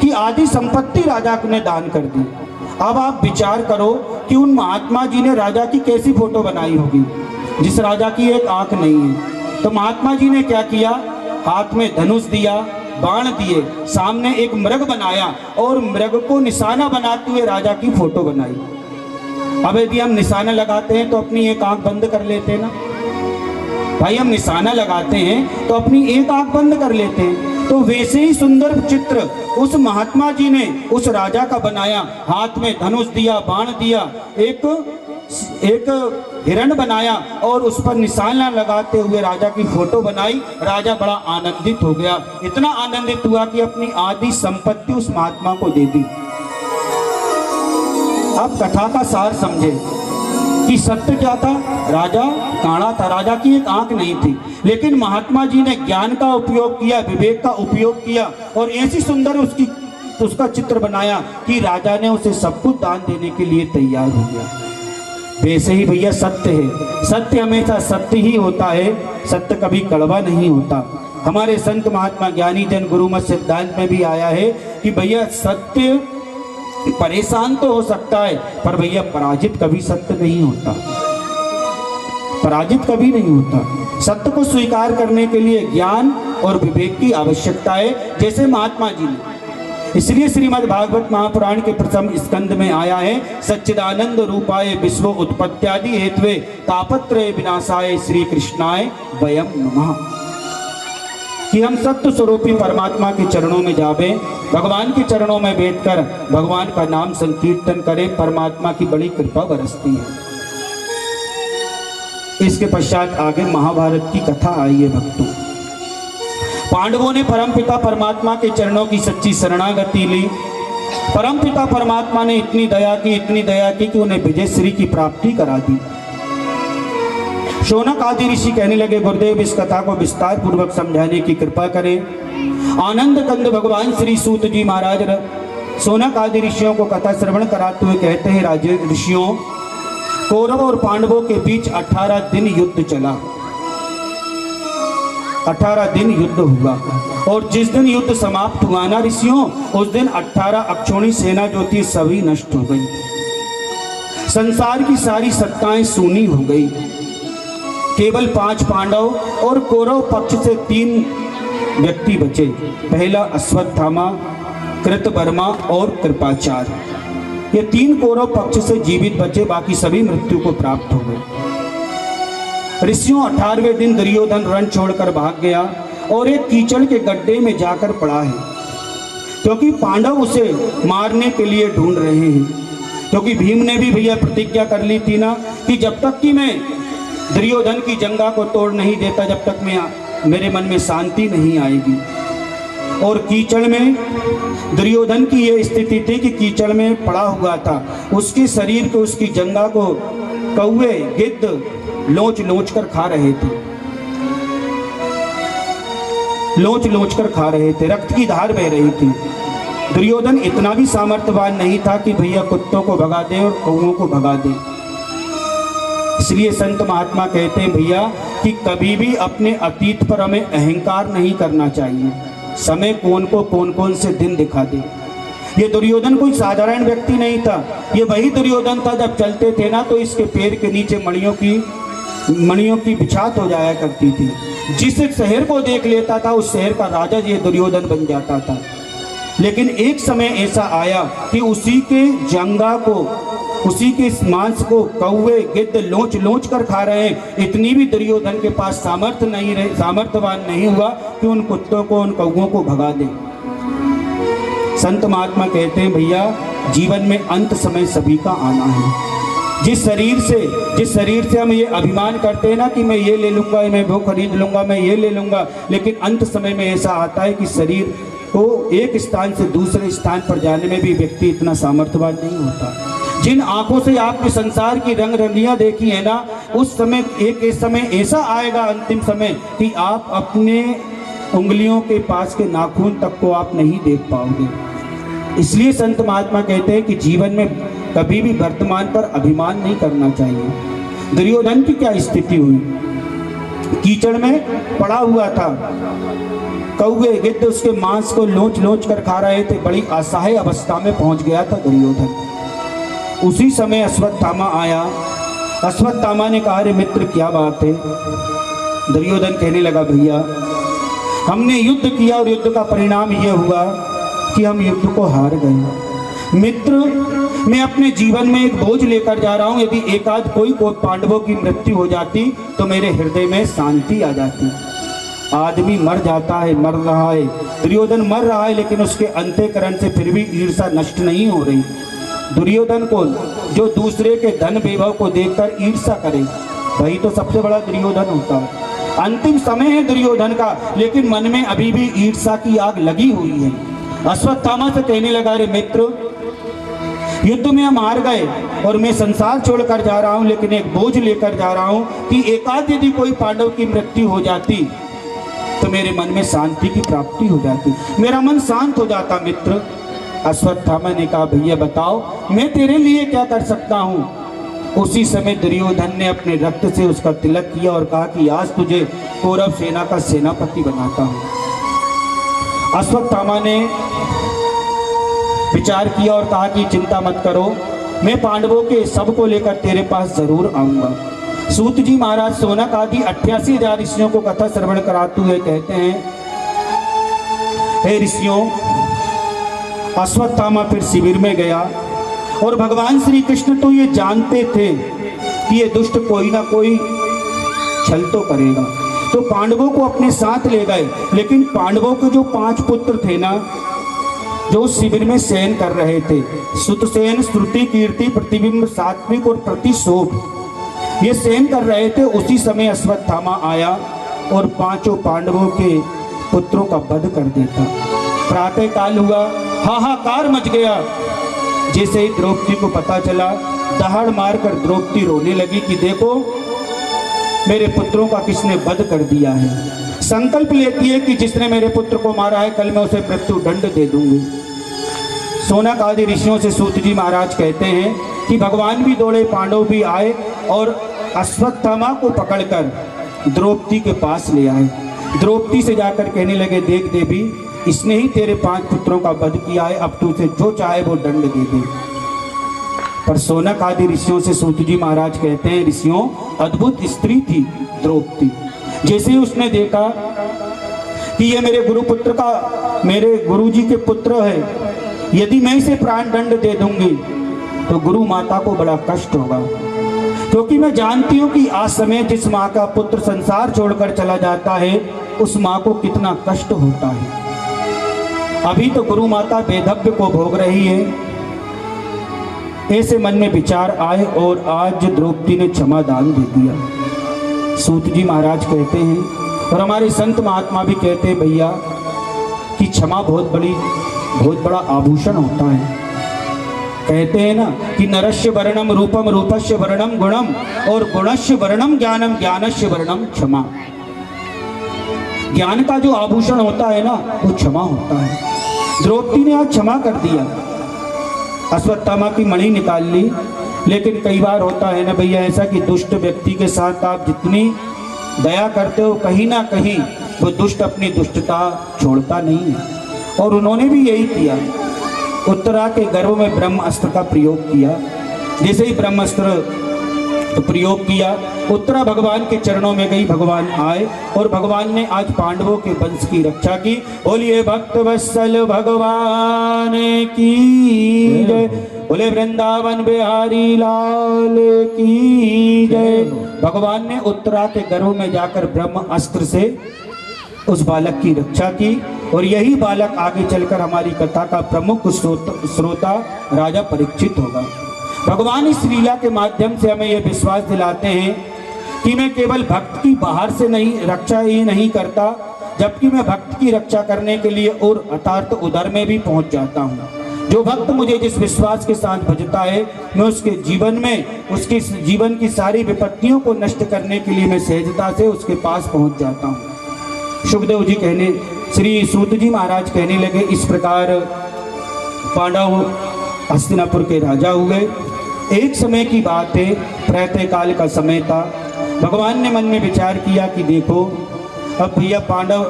कि आधी संपत्ति राजा ने दान कर दी। अब आप विचार करो कि उन महात्मा जी ने राजा की कैसी फोटो बनाई होगी, जिस राजा की एक आंख नहीं है। तो महात्मा जी ने क्या किया, हाथ में धनुष दिया, बाण दिए, सामने एक मृग बनाया और मृग को निशाना बनाते हुए राजा की फोटो बनाई। अब यदि हम निशाना लगाते हैं तो अपनी एक आंख बंद कर लेते हैं ना भाई, हम निशाना लगाते हैं तो अपनी एक आंख बंद कर लेते हैं। तो वैसे ही सुंदर चित्र उस महात्मा जी ने उस राजा का बनाया, हाथ में धनुष दिया, बाण दिया, एक हिरण बनाया और उस पर निशाना लगाते हुए राजा की फोटो बनाई। राजा बड़ा आनंदित हो गया, इतना आनंदित हुआ कि अपनी आधी संपत्ति उस महात्मा को दे दी। अब कथा का सार समझे कि सत्य क्या था, राजा काड़ा था, राजा की एक आंख नहीं थी, लेकिन महात्मा जी ने ज्ञान का उपयोग किया, विवेक का उपयोग किया और ऐसी सुंदर उसका चित्र बनाया कि राजा ने उसे सब कुछ दान देने के लिए तैयार हो गया। वैसे ही भैया सत्य है, सत्य हमेशा सत्य ही होता है, सत्य कभी कड़वा नहीं होता। हमारे संत महात्मा ज्ञानी जन गुरुमत सिद्धांत में भी आया है कि भैया सत्य परेशान तो हो सकता है, पर भैया पराजित कभी सत्य नहीं होता, पराजित कभी नहीं होता। सत्य को स्वीकार करने के लिए ज्ञान और विवेक की आवश्यकता है, जैसे महात्मा जी ने। इसलिए श्रीमद् भागवत महापुराण के प्रथम स्कंद में आया है, सच्चिदानंद रूपाय विश्व उत्पत्त्यादि हेतवे तापत्रय विनाशाय श्री कृष्णाय वयम नमः, कि हम सत्य स्वरूपी परमात्मा के चरणों में जावे, भगवान के चरणों में बैठकर भगवान का नाम संकीर्तन करें, परमात्मा की बड़ी कृपा बरसती है। इसके पश्चात आगे महाभारत की कथा आई है भक्तों। पांडवों ने परमपिता परमात्मा के चरणों की सच्ची शरणागति ली। परमपिता परमात्मा ने इतनी दया की, इतनी दया की कि उन्हें विजय श्री की प्राप्ति करा दी। शौनक आदि ऋषि कहने लगे, गुरुदेव इस कथा को विस्तार पूर्वक समझाने की कृपा करें। आनंद कंद भगवान श्री सूत जी महाराज शौनक आदि ऋषियों को कथा श्रवण कराते हुए कहते हैं, राजे ऋषियों, कौरव और पांडवों के बीच 18 दिन युद्ध चला, 18 दिन युद्ध हुआ और जिस दिन युद्ध समाप्त हुआ ना ऋषियों, उस दिन 18 अक्षौणी सेना जो थी सभी नष्ट हो गई। संसार की सारी सत्ताएं सूनी हो गई। केवल 5 पांडव और कौरव पक्ष से 3 व्यक्ति बचे। पहला अश्वत्थामा, कृतवर्मा और कृपाचार्य। ये 3 कौरव पक्ष से जीवित बचे, बाकी सभी मृत्यु को प्राप्त हो गए। ऋषियों 18वें दिन दुर्योधन रण छोड़कर भाग गया और एक कीचड़ के गड्ढे में जाकर पड़ा है, क्योंकि पांडव उसे मारने के लिए ढूंढ रहे हैं। क्योंकि भीम ने भी भैया प्रतिज्ञा कर ली थी ना कि जब तक कि मैं दुर्योधन की जंगा को तोड़ नहीं देता, जब तक मेरे मन में शांति नहीं आएगी। और कीचड़ में दुर्योधन की यह स्थिति थी कि कीचड़ में पड़ा हुआ था, उसके शरीर को, उसकी जंगा को कौवे गिद्ध लोच लोच कर खा रहे थे। लोच लोच कर खा रहे थे, रक्त की धार बह रही थी। दुर्योधन इतना भी सामर्थ्यवान नहीं था कि भैया कुत्तों को भगा दे और कौओं को भगा दे। इसलिए संत महात्मा कहते हैं भैया कि कभी भी अपने अतीत पर हमें अहंकार नहीं करना चाहिए। समय कौन कौन से दिन दिखा दे। ये दुर्योधन कोई साधारण व्यक्ति नहीं था। ये वही दुर्योधन था जब चलते थे ना तो इसके पैर के नीचे मणियों की बिछात हो जाया करती थी। जिस शहर को देख लेता था उस शहर का राजा ये दुर्योधन बन जाता था। लेकिन एक समय ऐसा आया कि उसी के जंगा को, उसी के मांस को कौवे गिद्ध लोच लोच कर खा रहे हैं। इतनी भी दुर्योधन के पास सामर्थ्यवान नहीं हुआ कि उन कुत्तों को, उन कौवों को भगा दे। संत महात्मा कहते हैं भैया जीवन में अंत समय सभी का आना है। जिस शरीर से हम ये अभिमान करते हैं ना कि मैं ये ले लूँगा, मैं वो खरीद लूँगा, मैं ये ले लूँगा, लेकिन अंत समय में ऐसा आता है कि शरीर को एक स्थान से दूसरे स्थान पर जाने में भी व्यक्ति इतना सामर्थ्यवान नहीं होता। जिन आंखों से आपने संसार की रंग रंगियाँ देखी है ना, उस समय एक समय ऐसा आएगा अंतिम समय कि आप अपने उंगलियों के पास के नाखून तक को आप नहीं देख पाओगे। इसलिए संत महात्मा कहते हैं कि जीवन में कभी भी वर्तमान पर अभिमान नहीं करना चाहिए। दुर्योधन की क्या स्थिति हुई, कीचड़ में पड़ा हुआ था, कौवे गिद्ध उसके मांस को लोच लोच कर खा रहे थे। बड़ी असहाय अवस्था में पहुंच गया था दुर्योधन। उसी समय अश्वत्थामा आया। अश्वत्थामा ने कहा अरे मित्र क्या बात है। दुर्योधन कहने लगा भैया हमने युद्ध किया और युद्ध का परिणाम यह हुआ कि हम युद्ध को हार गए। मित्र मैं अपने जीवन में एक बोझ लेकर जा रहा हूं। यदि एकाध कोई पांडवों की मृत्यु हो जाती तो मेरे हृदय में शांति आ जाती। आदमी मर जाता है, मर रहा है, दुर्योधन मर रहा है, लेकिन उसके अंतःकरण से फिर भी ईर्षा नष्ट नहीं हो रही। दुर्योधन को जो दूसरे के धन वैभव को देखकर ईर्षा करे वही तो सबसे बड़ा दुर्योधन होता है। अंतिम समय है दुर्योधन का, लेकिन मन में अभी भी ईर्षा की आग लगी हुई है। अश्वत्थामा से कहने लगा रे मित्र युद्ध में हम हार गए और मैं संसार छोड़कर जा रहा हूं, लेकिन एक बोझ लेकर जा रहा हूं कि एकाध यदि कोई पांडव की मृत्यु हो जाती तो मेरे मन में शांति की प्राप्ति हो जाती, मेरा मन शांत हो जाता। मित्र अश्वत्थामा ने कहा भैया बताओ मैं तेरे लिए क्या कर सकता हूं। उसी समय दुर्योधन ने अपने रक्त से उसका तिलक किया और कहा कि आज तुझे कौरव सेना का सेनापति बनाता हूं। अश्वत्थामा ने विचार किया और कहा कि चिंता मत करो, मैं पांडवों के सब को लेकर तेरे पास जरूर आऊंगा। सूत जी महाराज सोनक आदि 88,000 ऋषियों को कथा श्रवण कराते हुए कहते हैं हे ऋषियों, अश्वत्थामा फिर शिविर में गया और भगवान श्री कृष्ण तो ये जानते थे कि ये दुष्ट कोई ना कोई छल तो करेगा, तो पांडवों को अपने साथ ले गए। लेकिन पांडवों के जो 5 पुत्र थे ना, जो शिविर में शयन कर रहे थे, सुतसेन, श्रुति, कीर्ति, प्रतिबिंब, सात्विक और प्रतिशोभ, ये शयन कर रहे थे। उसी समय अश्वत्थामा आया और 5 पांडवों के पुत्रों का वध कर देता। प्रातः काल हुआ, हाहाकार मच गया। जैसे ही द्रौपदी को पता चला, दहाड़ मारकर द्रौपदी रोने लगी कि देखो मेरे पुत्रों का किसने वध कर दिया है। संकल्प लेती है कि जिसने मेरे पुत्र को मारा है कल मैं उसे मृत्यु दंड दे दूंगी। सोनक आदि ऋषियों से सूत जी महाराज कहते हैं कि भगवान भी दौड़े, पांडव भी आए और अश्वत्थामा को पकड़कर द्रौपदी के पास ले आए। द्रौपदी से जाकर कहने लगे देख देवी, इसने ही तेरे 5 पुत्रों का वध किया है, अब तू उसे जो चाहे वो दंड दे दे। पर सोनक आदि ऋषियों से सूत जी महाराज कहते हैं ऋषियों अद्भुत स्त्री थी द्रौपदी। जैसे ही उसने देखा कि ये मेरे गुरु जी के पुत्र है, यदि मैं इसे प्राण दंड दे दूंगी तो गुरु माता को बड़ा कष्ट होगा, क्योंकि मैं जानती हूँ कि आज समय जिस माँ का पुत्र संसार छोड़कर चला जाता है उस माँ को कितना कष्ट होता है। अभी तो गुरु माता बेधव्य को भोग रही है। ऐसे मन में विचार आए और आज द्रौपदी ने क्षमा दान दे दिया। सूत जी महाराज कहते हैं और हमारे संत महात्मा भी कहते हैं भैया कि क्षमा बहुत बड़ा आभूषण होता है। कहते हैं ना कि नरस्य वर्णम रूपम, रूपस्य वर्णम गुणम और गुणस्य वर्णम ज्ञानम, ज्ञानस्य वर्णम क्षमा। ज्ञान का जो आभूषण होता है ना, वो क्षमा होता है। द्रौपदी ने आज क्षमा कर दिया, अश्वत्थामा की मणि निकाल ली। लेकिन कई बार होता है ना भैया ऐसा कि दुष्ट व्यक्ति के साथ आप जितनी दया करते हो, कहीं ना कहीं वो दुष्ट अपनी दुष्टता छोड़ता नहीं है। और उन्होंने भी यही किया, उत्तरा के गर्भ में ब्रह्मास्त्र का प्रयोग किया। जैसे ही ब्रह्मास्त्र प्रयोग किया, उत्तरा भगवान के चरणों में गई, भगवान आए और भगवान ने आज पांडवों के वंश की रक्षा की। बोलिए भक्त वत्सल भगवान की जय, बोले वृंदावन बिहारी लाल की जय। भगवान ने उत्तरा के गर्भ में जाकर ब्रह्मास्त्र से उस बालक की रक्षा की और यही बालक आगे चलकर हमारी कथा का प्रमुख श्रोता राजा परीक्षित होगा। भगवान इस लीला के माध्यम से हमें यह विश्वास दिलाते हैं कि मैं केवल भक्त की बाहर से नहीं रक्षा ही नहीं करता, जबकि मैं भक्त की रक्षा करने के लिए और अर्थात उदर में भी पहुंच जाता हूं। जो भक्त मुझे जिस विश्वास के साथ भजता है, मैं उसके जीवन में उसके जीवन की सारी विपत्तियों को नष्ट करने के लिए मैं सहजता से उसके पास पहुंच जाता हूं। सुखदेव जी कहने, श्री सूत जी महाराज कहने लगे, इस प्रकार पांडव हस्तिनापुर के राजा हुए। एक समय की बात है, प्रातः काल का समय था। भगवान ने मन में विचार किया कि देखो, अब भैया पांडव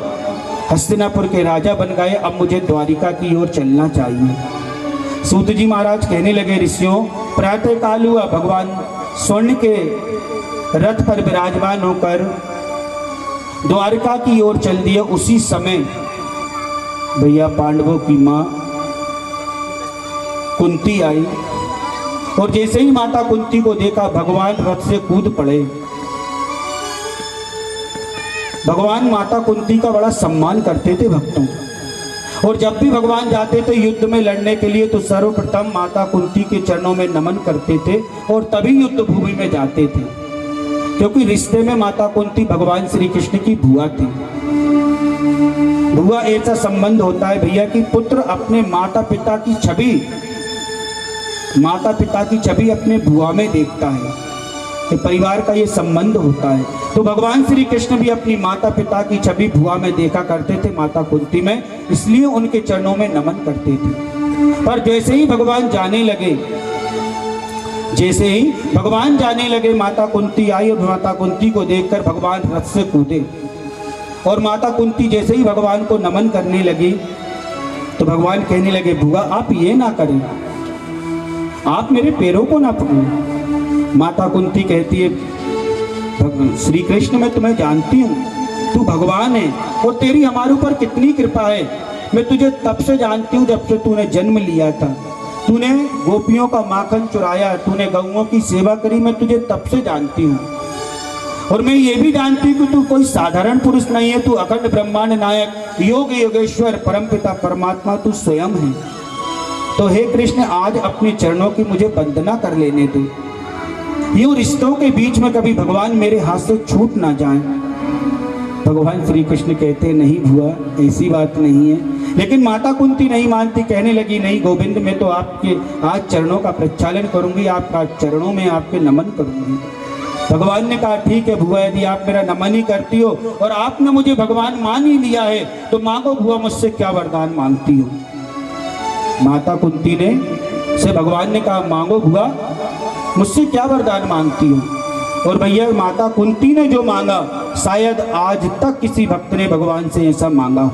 हस्तिनापुर के राजा बन गए, अब मुझे द्वारिका की ओर चलना चाहिए। सूत जी महाराज कहने लगे, ऋषियों प्रातः काल हुआ, भगवान स्वर्ण के रथ पर विराजमान होकर द्वारिका की ओर चल दिए। उसी समय भैया पांडवों की माँ कुंती आई और जैसे ही माता कुंती को देखा, भगवान रथ से कूद पड़े। भगवान माता कुंती का बड़ा सम्मान करते थे भक्तों, और जब भी भगवान जाते थे युद्ध में लड़ने के लिए तो सर्वप्रथम माता कुंती के चरणों में नमन करते थे और तभी युद्ध भूमि में जाते थे, क्योंकि रिश्ते में माता कुंती भगवान श्री कृष्ण की बुआ थी। बुआ ऐसा संबंध होता है भैया कि पुत्र अपने माता पिता की छवि अपने बुआ में देखता है, तो परिवार का ये संबंध होता है। तो भगवान श्री कृष्ण भी अपनी माता पिता की छवि बुआ में देखा करते थे, माता कुंती में, इसलिए उनके चरणों में नमन करते थे। पर जैसे ही भगवान जाने लगे माता कुंती आई और माता कुंती को देखकर भगवान रथ से कूदे। और माता कुंती जैसे ही भगवान को नमन करने लगी तो भगवान कहने लगे, बुआ आप ये ना करें, आप मेरे पैरों को ना पकड़ें। माता कुंती कहती है, श्री कृष्ण मैं तुम्हें जानती हूँ, तू भगवान है और तेरी हमारे ऊपर कितनी कृपा है। मैं तुझे तब से जानती हूँ जब से तूने जन्म लिया था, तूने गोपियों का माखन चुराया, तूने गौओं की सेवा करी, मैं तुझे तब से जानती हूँ। और मैं ये भी जानती हूँ कि तू कोई साधारण पुरुष नहीं है, तू अखंड ब्रह्मांड नायक, योग योगेश्वर, परमपिता परमात्मा तू स्वयं है। तो हे कृष्ण, आज अपने चरणों की मुझे वंदना कर लेने दे। यूं रिश्तों के बीच में कभी भगवान मेरे हाथ से छूट ना जाए। भगवान श्री कृष्ण कहते, नहीं बुआ ऐसी बात नहीं है। लेकिन माता कुंती नहीं मानती, कहने लगी, नहीं गोविंद मैं तो आपके आज चरणों का प्रक्षालन करूंगी, आपका चरणों में आपके नमन करूंगी। भगवान ने कहा, ठीक है बुआ, यदि आप मेरा नमन ही करती हो और आपने मुझे भगवान मान ही लिया है तो मांगो बुआ, मुझसे क्या वरदान मांगती हो। माता कुंती ने से भगवान ने कहा, मांगो बुआ, मुझसे क्या वरदान मांगती हो। और भैया माता कुंती ने जो मांगा, शायद आज तक किसी भक्त ने भगवान से ऐसा मांगा हो।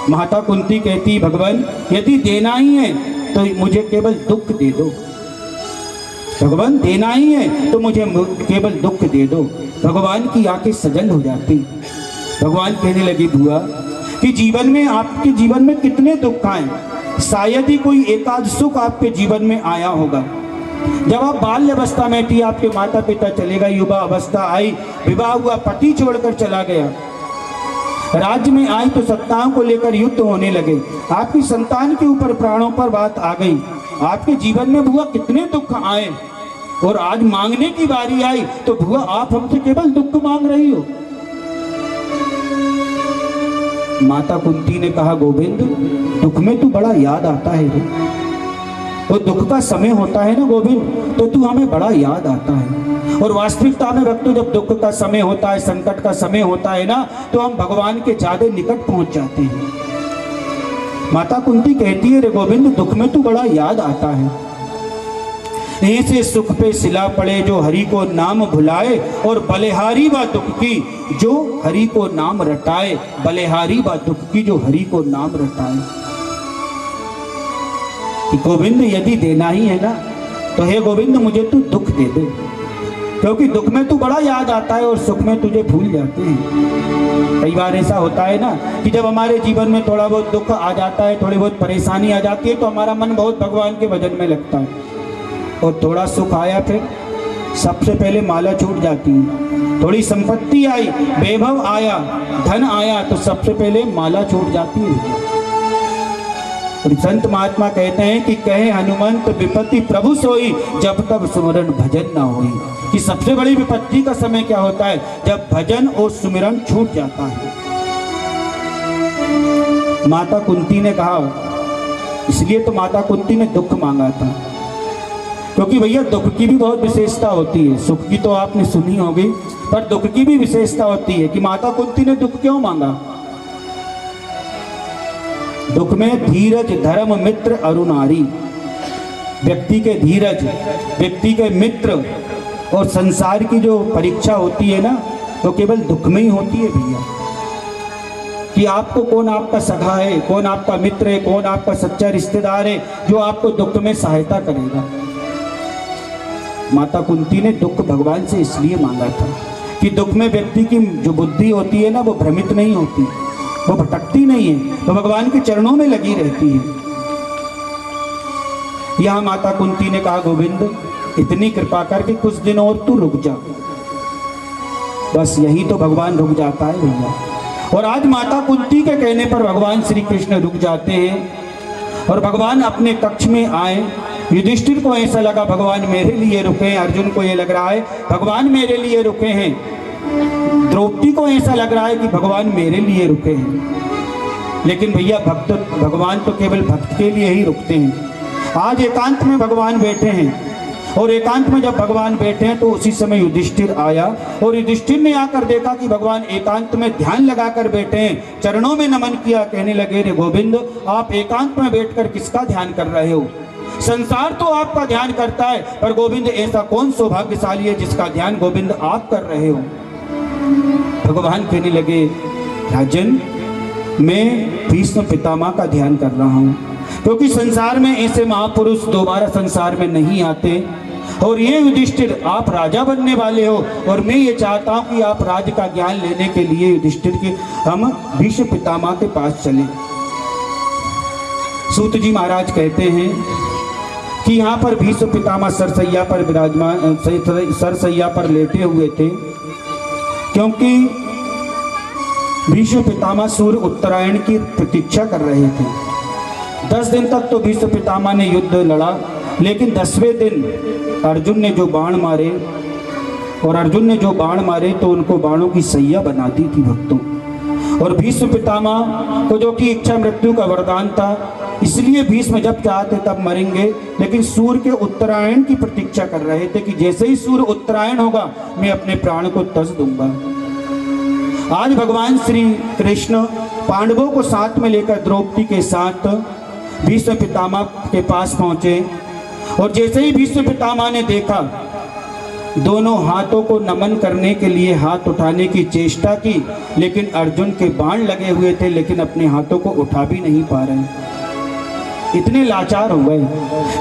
माता कुंती कहती, भगवान यदि देना ही है तो मुझे केवल दुख दे दो। भगवान देना ही है तो मुझे केवल दुख दे दो। भगवान की आंखें सजल हो जाती। भगवान कहने लगी, बुआ कि जीवन में आपके जीवन में कितने दुख आए, शायद ही कोई एकाध सुख आपके जीवन में आया होगा। जब आप बाल्य अवस्था में थी, आपके माता पिता चले गए, युवा अवस्था आई, विवाह हुआ, पति छोड़कर चला गया, राज्य में आई तो सत्ताओं को लेकर युद्ध होने लगे, आपकी संतान के ऊपर प्राणों पर बात आ गई। आपके जीवन में बुआ कितने दुख आए और आज मांगने की बारी आई तो बुआ आप हमसे केवल दुख मांग रही हो। माता कुंती ने कहा, गोविंद दुख में तू बड़ा याद आता है रे, वो दुख का समय होता है ना गोविंद, तो तू हमें बड़ा याद आता है। और वास्तविकता में भक्तों जब दुख का समय होता है, संकट का समय होता है ना, तो हम भगवान के ज्यादा निकट पहुंच जाते हैं। माता कुंती कहती है, रे गोविंद दुख में तू बड़ा याद आता है, ऐसे सुख पे सिला पड़े जो हरि को नाम भुलाए, और बलिहारी बा दुख की जो हरि को नाम रटाए, बलिहारी बा दुख की जो हरि को नाम रटाए। कि गोविंद यदि देना ही है ना, तो हे गोविंद मुझे तू दुख दे दे, क्योंकि दुख में तू बड़ा याद आता है और सुख में तुझे भूल जाते हैं। कई बार ऐसा होता है ना कि जब हमारे जीवन में थोड़ा बहुत दुख आ जाता है, थोड़ी बहुत परेशानी आ जाती है, तो हमारा मन बहुत भगवान के भजन में लगता है, और थोड़ा सुख आया फिर सबसे पहले माला छूट जाती है। थोड़ी संपत्ति आई, वैभव आया, धन आया, तो सबसे पहले माला छूट जाती है। और संत महात्मा कहते हैं कि कहे हनुमंत विपत्ति प्रभु सोई, जब तब सुमिरन भजन ना होई। कि सबसे बड़ी विपत्ति का समय क्या होता है? जब भजन और सुमिरन छूट जाता है। माता कुंती ने कहा, इसलिए तो माता कुंती ने दुख मांगा था, क्योंकि भैया दुख की भी बहुत विशेषता होती है। सुख की तो आपने सुनी होगी, पर दुख की भी विशेषता होती है। कि माता कुंती ने दुख क्यों मांगा? दुख में धीरज धर्म मित्र अरुणारी, व्यक्ति के धीरज, व्यक्ति के मित्र और संसार की जो परीक्षा होती है ना, वो केवल दुख में ही होती है भैया। कि आपको कौन आपका सखा है, कौन आपका मित्र है, कौन आपका सच्चा रिश्तेदार है जो आपको दुख में सहायता करेगा। माता कुंती ने दुख भगवान से इसलिए मांगा था कि दुख में व्यक्ति की जो बुद्धि होती है ना, वो भ्रमित नहीं होती, वो भटकती नहीं है, वो भगवान के चरणों में लगी रहती है। यह माता कुंती ने कहा, गोविंद इतनी कृपा करके कुछ दिन और तू रुक जा। बस यही तो भगवान रुक जाता है भैया। और आज माता कुंती के कहने पर भगवान श्री कृष्ण रुक जाते हैं और भगवान अपने कक्ष में आए। युधिष्ठिर को ऐसा लगा भगवान मेरे लिए रुके हैं, अर्जुन को ये लग रहा है भगवान मेरे लिए रुके हैं, द्रौपदी को ऐसा लग रहा है कि भगवान मेरे लिए रुके हैं। लेकिन भैया भक्त भगवान तो केवल भक्त के लिए ही रुकते हैं। आज एकांत में भगवान बैठे हैं, और एकांत में जब भगवान बैठे हैं तो उसी समय युधिष्ठिर आया, और युधिष्ठिर ने आकर देखा कि भगवान एकांत में ध्यान लगाकर बैठे हैं। चरणों में नमन किया, कहने लगे, रे गोविंद आप एकांत में बैठकर किसका ध्यान कर रहे हो? संसार तो आपका ध्यान करता है, पर गोविंद ऐसा कौन सौभाग्यशाली है जिसका ध्यान गोविंद आप कर रहे हो? भगवान कहने लगे, राजन मैं भीष्म पितामह का ध्यान कर रहा हूँ, क्योंकि संसार में ऐसे महापुरुष दोबारा संसार में नहीं आते। और ये युधिष्ठिर आप राजा बनने वाले हो, और मैं ये चाहता हूँ कि आप राज्य का ज्ञान लेने के लिए युधिष्ठिर के हम भीष्म पितामह के पास चले। सूत जी महाराज कहते हैं कि यहाँ पर भीष्म पितामह सरसैया पर विराजमान, सरसैया पर लेटे हुए थे, क्योंकि भीष्म पितामह सूर्य उत्तरायण की प्रतीक्षा कर रहे थे। 10 दिन तक तो भीष्म पितामह ने युद्ध लड़ा, लेकिन 10वें दिन अर्जुन ने जो बाण मारे, और अर्जुन ने जो बाण मारे तो उनको बाणों की सैया बना दी थी भक्तों। और भीष्म पितामह को जो कि इच्छा मृत्यु का वरदान था, इसलिए भीष्म जब चाहते तब मरेंगे, लेकिन सूर्य के उत्तरायण की प्रतीक्षा कर रहे थे कि जैसे ही सूर्य उत्तरायण होगा मैं अपने प्राण को तज दूंगा। आज भगवान श्री कृष्ण पांडवों को साथ में लेकर द्रौपदी के साथ भीष्म पितामह के पास पहुंचे, और जैसे ही भीष्म पितामह ने देखा, दोनों हाथों को नमन करने के लिए हाथ उठाने की चेष्टा की, लेकिन अर्जुन के बाण लगे हुए थे, लेकिन अपने हाथों को उठा भी नहीं पा रहे, इतने लाचार हो गए।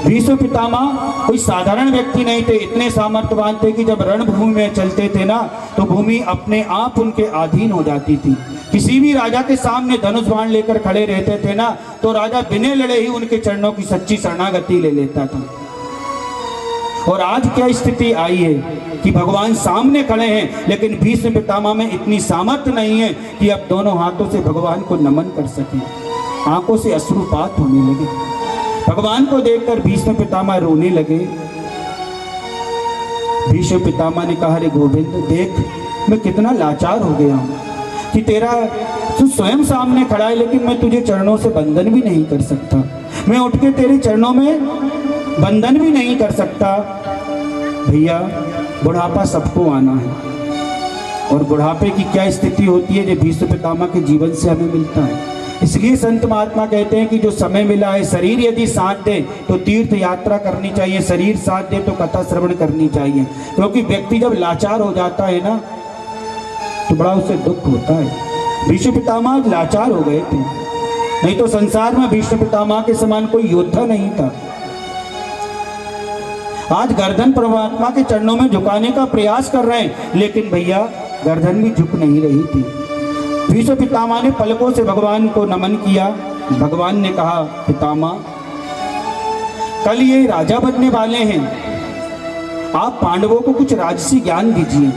भीष्म पितामह कोई साधारण व्यक्ति नहीं थे, इतने सामर्थ्यवान थे कि जब रणभूमि में चलते थे ना, तो भूमि अपने आप उनके अधीन हो जाती थी। किसी भी राजा के सामने धनुष बाण लेकर खड़े रहते थे ना, तो राजा बिना लड़े ही उनके चरणों की सच्ची शरणागति ले लेता था। और आज क्या स्थिति आई है कि भगवान सामने खड़े हैं, लेकिन भीष्म पितामह में इतनी सामर्थ्य नहीं है कि अब दोनों हाथों से भगवान को नमन कर सके। आंखों से अश्रुपात होने लगे, भगवान को देखकर भीष्म पितामह रोने लगे। भीष्म पितामह ने कहा, रे गोविंद देख मैं कितना लाचार हो गया हूँ कि तेरा तू स्वयं सामने खड़ा है, लेकिन मैं तुझे चरणों से बंधन भी नहीं कर सकता, मैं उठ के तेरे चरणों में बंधन भी नहीं कर सकता। भैया बुढ़ापा सबको आना है, और बुढ़ापे की क्या स्थिति होती है जो भीष्म पितामह के जीवन से हमें मिलता है। इसलिए संत महात्मा कहते हैं कि जो समय मिला है, शरीर यदि साथ दे तो तीर्थ यात्रा करनी चाहिए, शरीर साथ दे तो कथा श्रवण करनी चाहिए। क्योंकि व्यक्ति जब लाचार हो जाता है ना तो बड़ा उसे दुख होता है। भीष्म पितामह लाचार हो गए थे, नहीं तो संसार में भीष्म पितामह के समान कोई योद्धा नहीं था। आज गर्दन परमात्मा के चरणों में झुकाने का प्रयास कर रहे हैं, लेकिन भैया गर्दन भी झुक नहीं रही थी। भीष्म पितामह ने पलकों से भगवान को नमन किया। भगवान ने कहा, पितामह कल ये राजा बनने वाले हैं, आप पांडवों को कुछ राजसी ज्ञान दीजिए।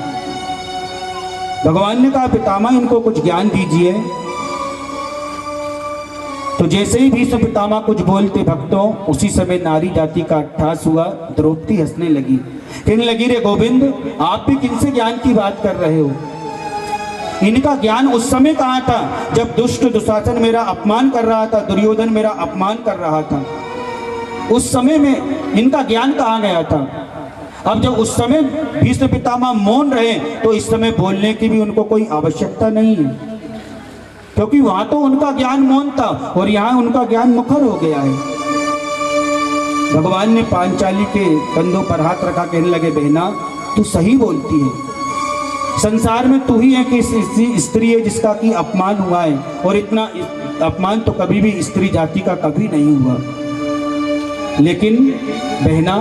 भगवान ने कहा, पितामह इनको कुछ ज्ञान दीजिए। तो जैसे ही भीष्म पितामह कुछ बोलते भक्तों, उसी समय नारी जाति का अट्ठास हुआ। द्रौपदी हंसने लगी, कहने लगी, रे गोविंद, आप भी किनसे ज्ञान की बात कर रहे हो? इनका ज्ञान उस समय कहाँ था जब दुष्ट दुशासन मेरा अपमान कर रहा था, दुर्योधन मेरा अपमान कर रहा था। उस समय में इनका ज्ञान कहाँ गया था? अब जब उस समय भीष्म पितामह मौन रहे तो इस समय बोलने की भी उनको कोई आवश्यकता नहीं है, क्योंकि वहां तो उनका ज्ञान मौन था और यहाँ उनका ज्ञान मुखर हो गया है। भगवान ने पांचाली के कंधों पर हाथ रखा, कहने लगे, बहना तू सही बोलती है, संसार में तू ही है कि स्त्री है जिसका कि अपमान हुआ है, और इतना अपमान तो कभी भी स्त्री जाति का कभी नहीं हुआ। लेकिन बहना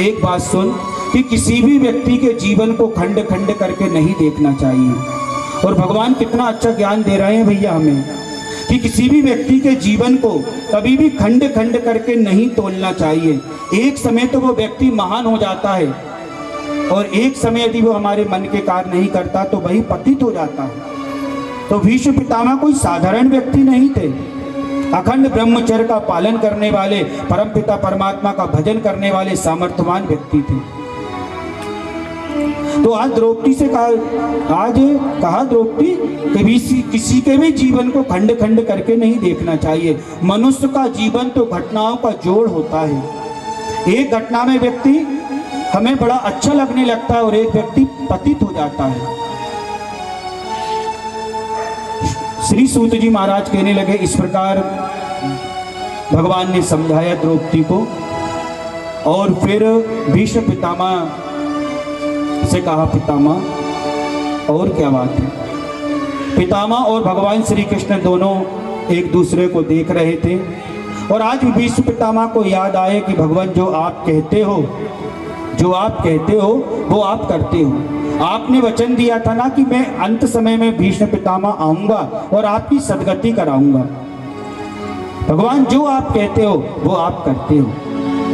एक बात सुन कि किसी भी व्यक्ति के जीवन को खंड खंड करके नहीं देखना चाहिए। और भगवान कितना अच्छा ज्ञान दे रहे हैं भैया हमें कि किसी भी व्यक्ति के जीवन को कभी भी खंड खंड करके नहीं तोलना चाहिए। एक समय तो वो व्यक्ति महान हो जाता है, और एक समय यदि वो हमारे मन के कार्य नहीं करता तो वही पतित हो जाता है। तो भीष्म पितामह कोई साधारण व्यक्ति नहीं थे, अखंड ब्रह्मचर्य का पालन करने वाले, परमपिता परमात्मा का भजन करने वाले सामर्थ्यवान व्यक्ति थे। तो आज द्रौपदी से कहा द्रौपदी, कभी किसी के भी जीवन को खंड खंड करके नहीं देखना चाहिए। मनुष्य का जीवन तो घटनाओं का जोड़ होता है। एक घटना में व्यक्ति हमें बड़ा अच्छा लगने लगता है और एक व्यक्ति पतित हो जाता है। श्री सूत जी महाराज कहने लगे, इस प्रकार भगवान ने समझाया द्रौपदी को। और फिर भीष्म पितामह से कहा, पितामह और क्या बात है? पितामह और भगवान श्री कृष्ण दोनों एक दूसरे को देख रहे थे, और आज भीष्म पितामह को याद आए कि भगवान जो आप कहते हो वो आप करते हो। आपने वचन दिया था ना कि मैं अंत समय में भीष्म पितामह आऊंगा और आपकी सदगति कराऊंगा। भगवान जो आप कहते हो वो आप करते हो।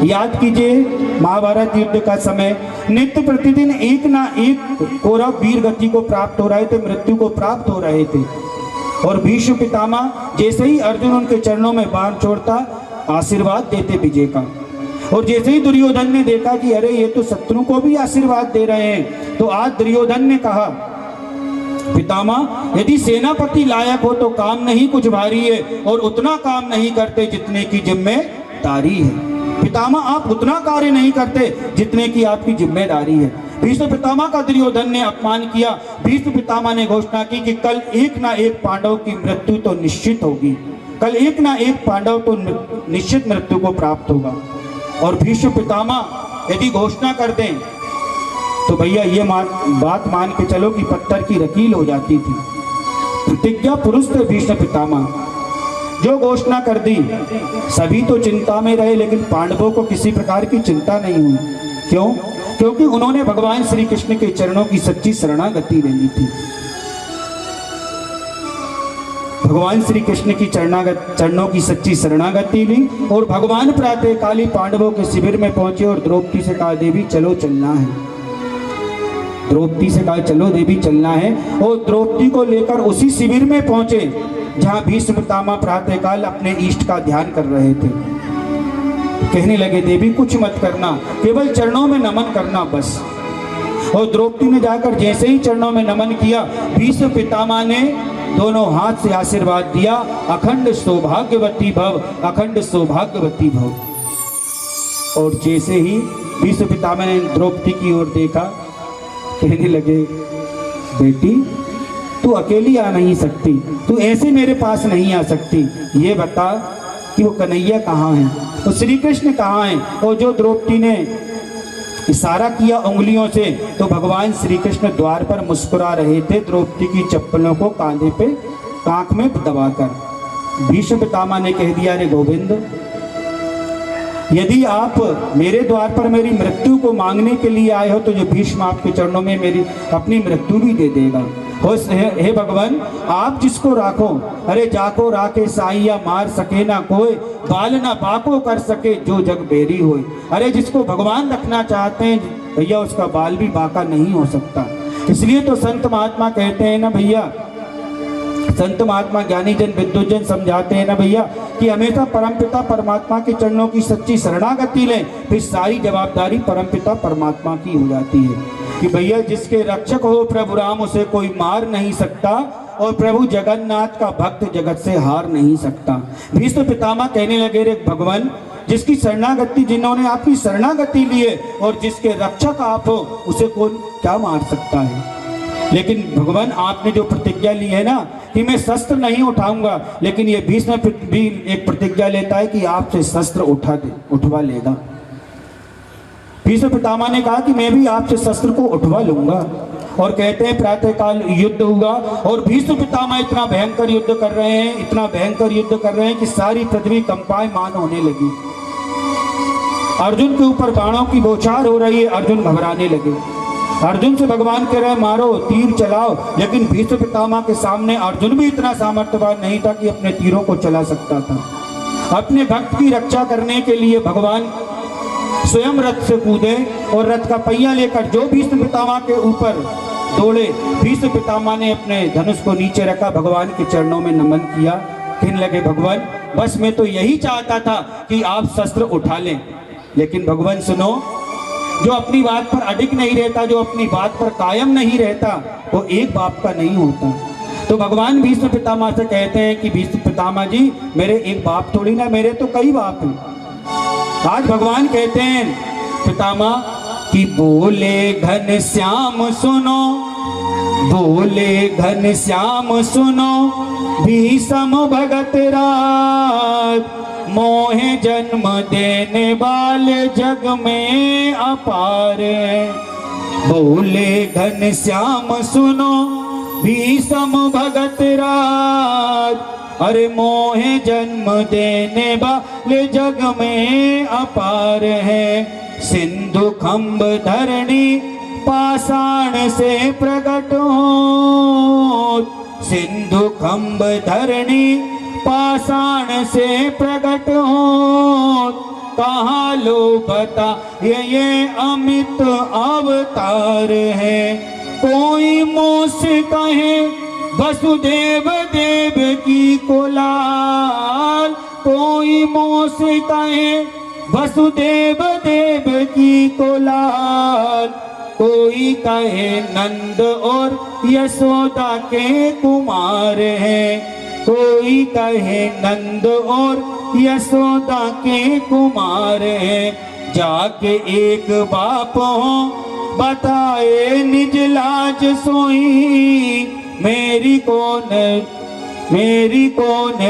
याद कीजिए, महाभारत युद्ध का समय नित्य प्रतिदिन एक ना एक कौरव वीर गति को प्राप्त हो रहे थे, मृत्यु को प्राप्त हो रहे थे। और भीष्म पितामह जैसे ही अर्जुन उनके चरणों में बाण छोड़ता, आशीर्वाद देते विजय का। और जैसे ही दुर्योधन ने देखा कि अरे ये तो शत्रु को भी आशीर्वाद दे रहे हैं, तो आज दुर्योधन ने कहा, पितामह यदि सेनापति लायक हो तो काम नहीं कुछ भारी है, और उतना काम नहीं करते जितने की जिम्मेदारी है। पितामह आप उतना कार्य नहीं करते जितने की आपकी जिम्मेदारी है। भीष्म पितामह का दुर्योधन ने अपमान किया। भीष्म पितामह ने घोषणा की कि कल एक ना एक पांडव की मृत्यु तो निश्चित होगी, कल एक ना एक पांडव तो निश्चित मृत्यु को प्राप्त होगा। और भीष्म पितामह यदि घोषणा कर दें तो भैया ये बात मान के चलो कि पत्थर की लकीर हो जाती थी। प्रतिज्ञा पुरुष थे भीष्म पितामह, जो घोषणा कर दी सभी तो चिंता में रहे, लेकिन पांडवों को किसी प्रकार की चिंता नहीं हुई। क्यों? क्योंकि उन्होंने भगवान श्री कृष्ण के चरणों की सच्ची शरणागति ले ली थी। भगवान श्री कृष्ण की चरणों की सच्ची शरणागति ली, और भगवान प्रातःकाली पांडवों के शिविर में पहुंचे और द्रौपदी से कहा, देवी चलो चलना है। द्रौपदी से कहा, चलो देवी चलना है। और द्रौपदी को लेकर उसी शिविर में पहुंचे जहां भीष्म पितामह प्रातःकाल अपने इष्ट का ध्यान कर रहे थे। कहने लगे, देवी कुछ मत करना, केवल चरणों में नमन करना बस। और द्रौपदी ने जाकर जैसे ही चरणों में नमन किया, भीष्म पितामह ने दोनों हाथ से आशीर्वाद दिया, अखंड सौभाग्यवती भव, अखंड सौभाग्यवती भव। और जैसे ही भीष्म पितामह ने द्रौपदी की ओर देखा कहने लगे, बेटी तू अकेली आ नहीं सकती, तू ऐसे मेरे पास नहीं आ सकती। ये बता कि वो कन्हैया कहाँ है, वो श्री कृष्ण कहाँ है। और जो द्रौपदी ने इशारा किया उंगलियों से, तो भगवान श्री कृष्ण द्वार पर मुस्कुरा रहे थे, द्रौपदी की चप्पलों को कांधे पे कांख में दबाकर। भीष्म पितामह ने कह दिया, अरे गोविंद, यदि आप मेरे द्वार पर मेरी मृत्यु को मांगने के लिए आए हो तो जो भीष्म आपके चरणों में मेरी अपनी मृत्यु भी दे देगा। हे भगवान, आप जिसको राखो, अरे जाको राखे साइया मार सके ना कोई, बाल ना बाको कर सके जो जग बेरी होए। अरे जिसको भगवान रखना चाहते हैं भैया, उसका बाल भी बाका नहीं हो सकता। इसलिए तो संत महात्मा कहते हैं ना भैया, संत महात्मा ज्ञानी जन विद्वजन समझाते हैं ना भैया, कि हमेशा परमपिता परमात्मा के चरणों की सच्ची शरणागति लें, फिर सारी जवाबदारी परमपिता परमात्मा की हो जाती है। कि भैया जिसके रक्षक हो प्रभु राम, उसे कोई मार नहीं सकता, और प्रभु जगन्नाथ का भक्त जगत से हार नहीं सकता। भीष्म पितामह कहने लगे, रे भगवान, जिसकी शरणागति, जिन्होंने आपकी शरणागति लिए और जिसके रक्षक आप हो, उसे कौन क्या मार सकता है। लेकिन भगवान आपने जो प्रतिज्ञा ली है ना कि मैं शस्त्र नहीं उठाऊंगा, लेकिन ये भीष्म भी एक प्रतिज्ञा लेता है कि आपसे शस्त्र उठवा लेगा। भीष्म पितामह ने कहा कि मैं भी आपसे शस्त्र को उठवा लूंगा। और कहते हैं प्रातःकाल युद्ध हुआ, और भीष्म पितामह इतना भयंकर युद्ध कर रहे हैं, इतना भयंकर युद्ध कर रहे हैं कि सारी पृथ्वी कंपायमान होने लगी। अर्जुन के ऊपर बाणों की बौछार हो रही है, अर्जुन घबराने लगे। अर्जुन से भगवान कह रहे, मारो, तीर चलाओ, लेकिन भीष्म पितामह के सामने अर्जुन भी इतना सामर्थ्यवान नहीं था कि अपने तीरों को चला सकता था। अपने भक्त की रक्षा करने के लिए भगवान स्वयं रथ से कूदे और रथ का पहिया लेकर जो भीष्म पितामह के ऊपर दौड़े। भीष्म पितामह ने अपने धनुष को नीचे रखा, भगवान के चरणों में नमन किया, कहने लगे, भगवान बस मैं तो यही चाहता था कि आप शस्त्र उठा लें। लेकिन भगवान सुनो, जो अपनी बात पर अडिग नहीं रहता, जो अपनी बात पर कायम नहीं रहता, वो एक बाप का नहीं होता। तो भगवान भीष्म पितामह से कहते हैं कि भीष्म पितामह जी, मेरे एक बाप थोड़ी ना, मेरे तो कई बाप हैं। आज भगवान कहते हैं पितामह कि बोले घन श्याम सुनो, बोले घन श्याम सुनो, भीष्म भगत राज, मोहे जन्म देने वाले जग में अपार। बोले घन श्याम सुनो, भीष्म भगत राज, अरे मोहे जन्म देने वाले जग में अपार है। सिंधु खंब धरणी पाषाण से प्रकट हो, सिंधु खंब धरणी पाषाण से प्रकट हो, कहाँ लो बता ये अमित अवतार है। कोई मुझसे कहे वसुदेव देव की कोलाल, कोई मुझसे कहे वसुदेव देव की कोलाल, कोई कहे नंद और यशोदा के कुमार हैं, कोई कहे नंद और यशोदा के कुमार हैं। जाके एक बाप हो बताए निज लाज सोई, मेरी कौन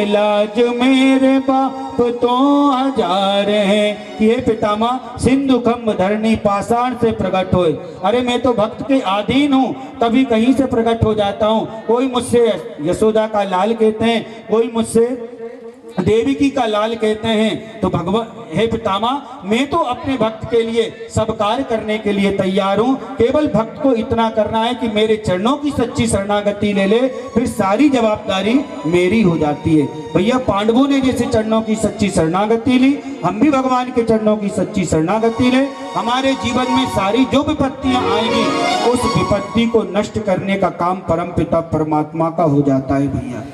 लाज, मेरे बाप तो हजार है। ये पितामह सिंधु खंब धरणी पाषाण से प्रकट होए। अरे मैं तो भक्त के अधीन हूँ, कभी कहीं से प्रकट हो जाता हूँ। कोई मुझसे यशोदा का लाल कहते हैं, कोई मुझसे देविकी का लाल कहते हैं। तो भगवान, हे पितामह, मैं तो अपने भक्त के लिए सब कार्य करने के लिए तैयार हूँ। केवल भक्त को इतना करना है कि मेरे चरणों की सच्ची शरणागति ले ले, फिर सारी जवाबदारी मेरी हो जाती है। भैया पांडवों ने जैसे चरणों की सच्ची शरणागति ली, हम भी भगवान के चरणों की सच्ची शरणागति ले। हमारे जीवन में सारी जो विपत्तियां आएंगी, उस विपत्ति को नष्ट करने का काम परमपिता परमात्मा का हो जाता है भैया।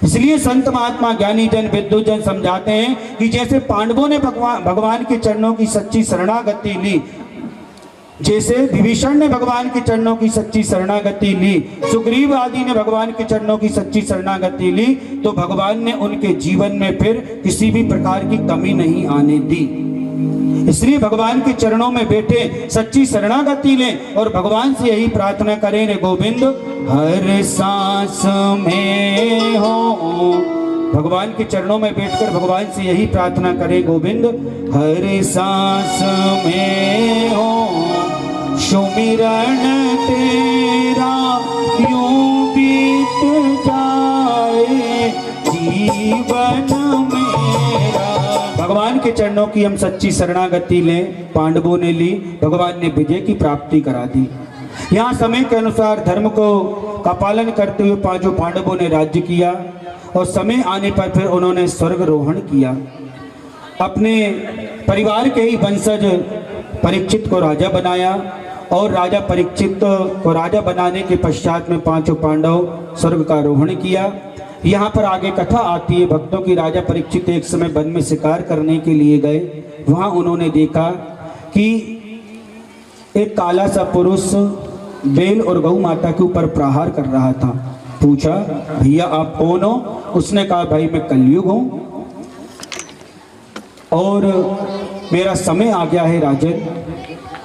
इसलिए संत महात्मा ज्ञानी जन विद्वजन समझाते हैं कि जैसे पांडवों ने भगवान के चरणों की सच्ची शरणागति ली, जैसे विभीषण ने भगवान के चरणों की सच्ची शरणागति ली, सुग्रीव आदि ने भगवान के चरणों की सच्ची शरणागति ली, तो भगवान ने उनके जीवन में फिर किसी भी प्रकार की कमी नहीं आने दी। इसलिए भगवान के चरणों में बैठे सच्ची शरणागति लें और भगवान से यही प्रार्थना करें, रे गोविंद हर सांस में हो। भगवान के चरणों में बैठकर भगवान से यही प्रार्थना करें, गोविंद हर सांस में हो सुमिरन तेरा यूं बीत जाए जीवन मेरा। भगवान के चरणों की हम सच्ची शरणागति लें। पांडवों ने ली, भगवान ने विजय की प्राप्ति करा दी। यहाँ समय के अनुसार धर्म का पालन करते हुए पांचों पांडवों ने राज्य किया और समय आने पर फिर उन्होंने स्वर्गारोहण किया। अपने परिवार के ही वंशज परीक्षित को राजा बनाया और राजा परीक्षित को राजा बनाने के पश्चात में पांचों पांडव स्वर्ग का आरोहण किया। यहाँ पर आगे कथा आती है भक्तों की। राजा परीक्षित एक समय वन में शिकार करने के लिए गए। वहाँ उन्होंने देखा कि एक काला सा पुरुष बैल और गौ माता के ऊपर प्रहार कर रहा था। पूछा, भैया आप कौन हो? उसने कहा, भाई मैं कलयुग हूँ और मेरा समय आ गया है राजन।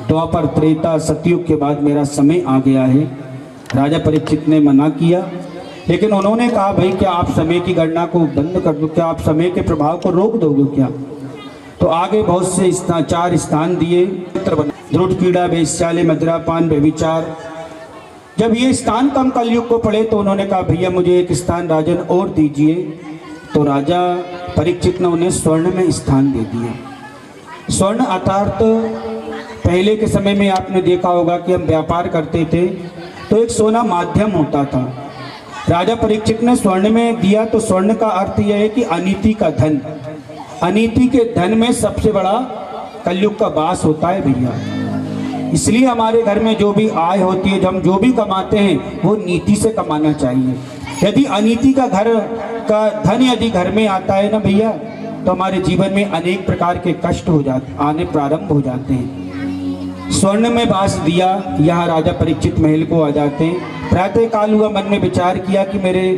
द्वापर त्रेता सतयुग के बाद मेरा समय आ गया है। राजा परीक्षित ने मना किया, लेकिन उन्होंने कहा, भाई क्या आप समय की गणना को बंद कर दो? क्या आप समय के प्रभाव को रोक दोगे क्या? तो आगे बहुत से चार स्थान दिए। ध्रुट कीड़ा वेश्यालय मदिरा पान व्यभिचार। जब ये स्थान कम कलयुग को पड़े तो उन्होंने कहा, भैया मुझे एक स्थान राजन और दीजिए। तो राजा परीक्षित ने उन्हें स्वर्ण में स्थान दे दिया। स्वर्ण अर्थात पहले के समय में आपने देखा होगा कि हम व्यापार करते थे तो एक सोना माध्यम होता था। राजा परीक्षित ने स्वर्ण में दिया तो स्वर्ण का अर्थ यह है कि अनीति का धन। अनीति के धन में सबसे बड़ा कलयुग का वास होता है भैया। इसलिए हमारे घर में जो भी आय होती है, हम जो भी कमाते हैं वो नीति से कमाना चाहिए। यदि अनीति का धन यदि घर में आता है ना भैया, तो हमारे जीवन में अनेक प्रकार के कष्ट आने प्रारंभ हो जाते हैं। स्वर्ण में वास दिया। यहाँ राजा परीक्षित महल को आ जाते हैं। प्रातः काल हुआ, मन में विचार किया कि मेरे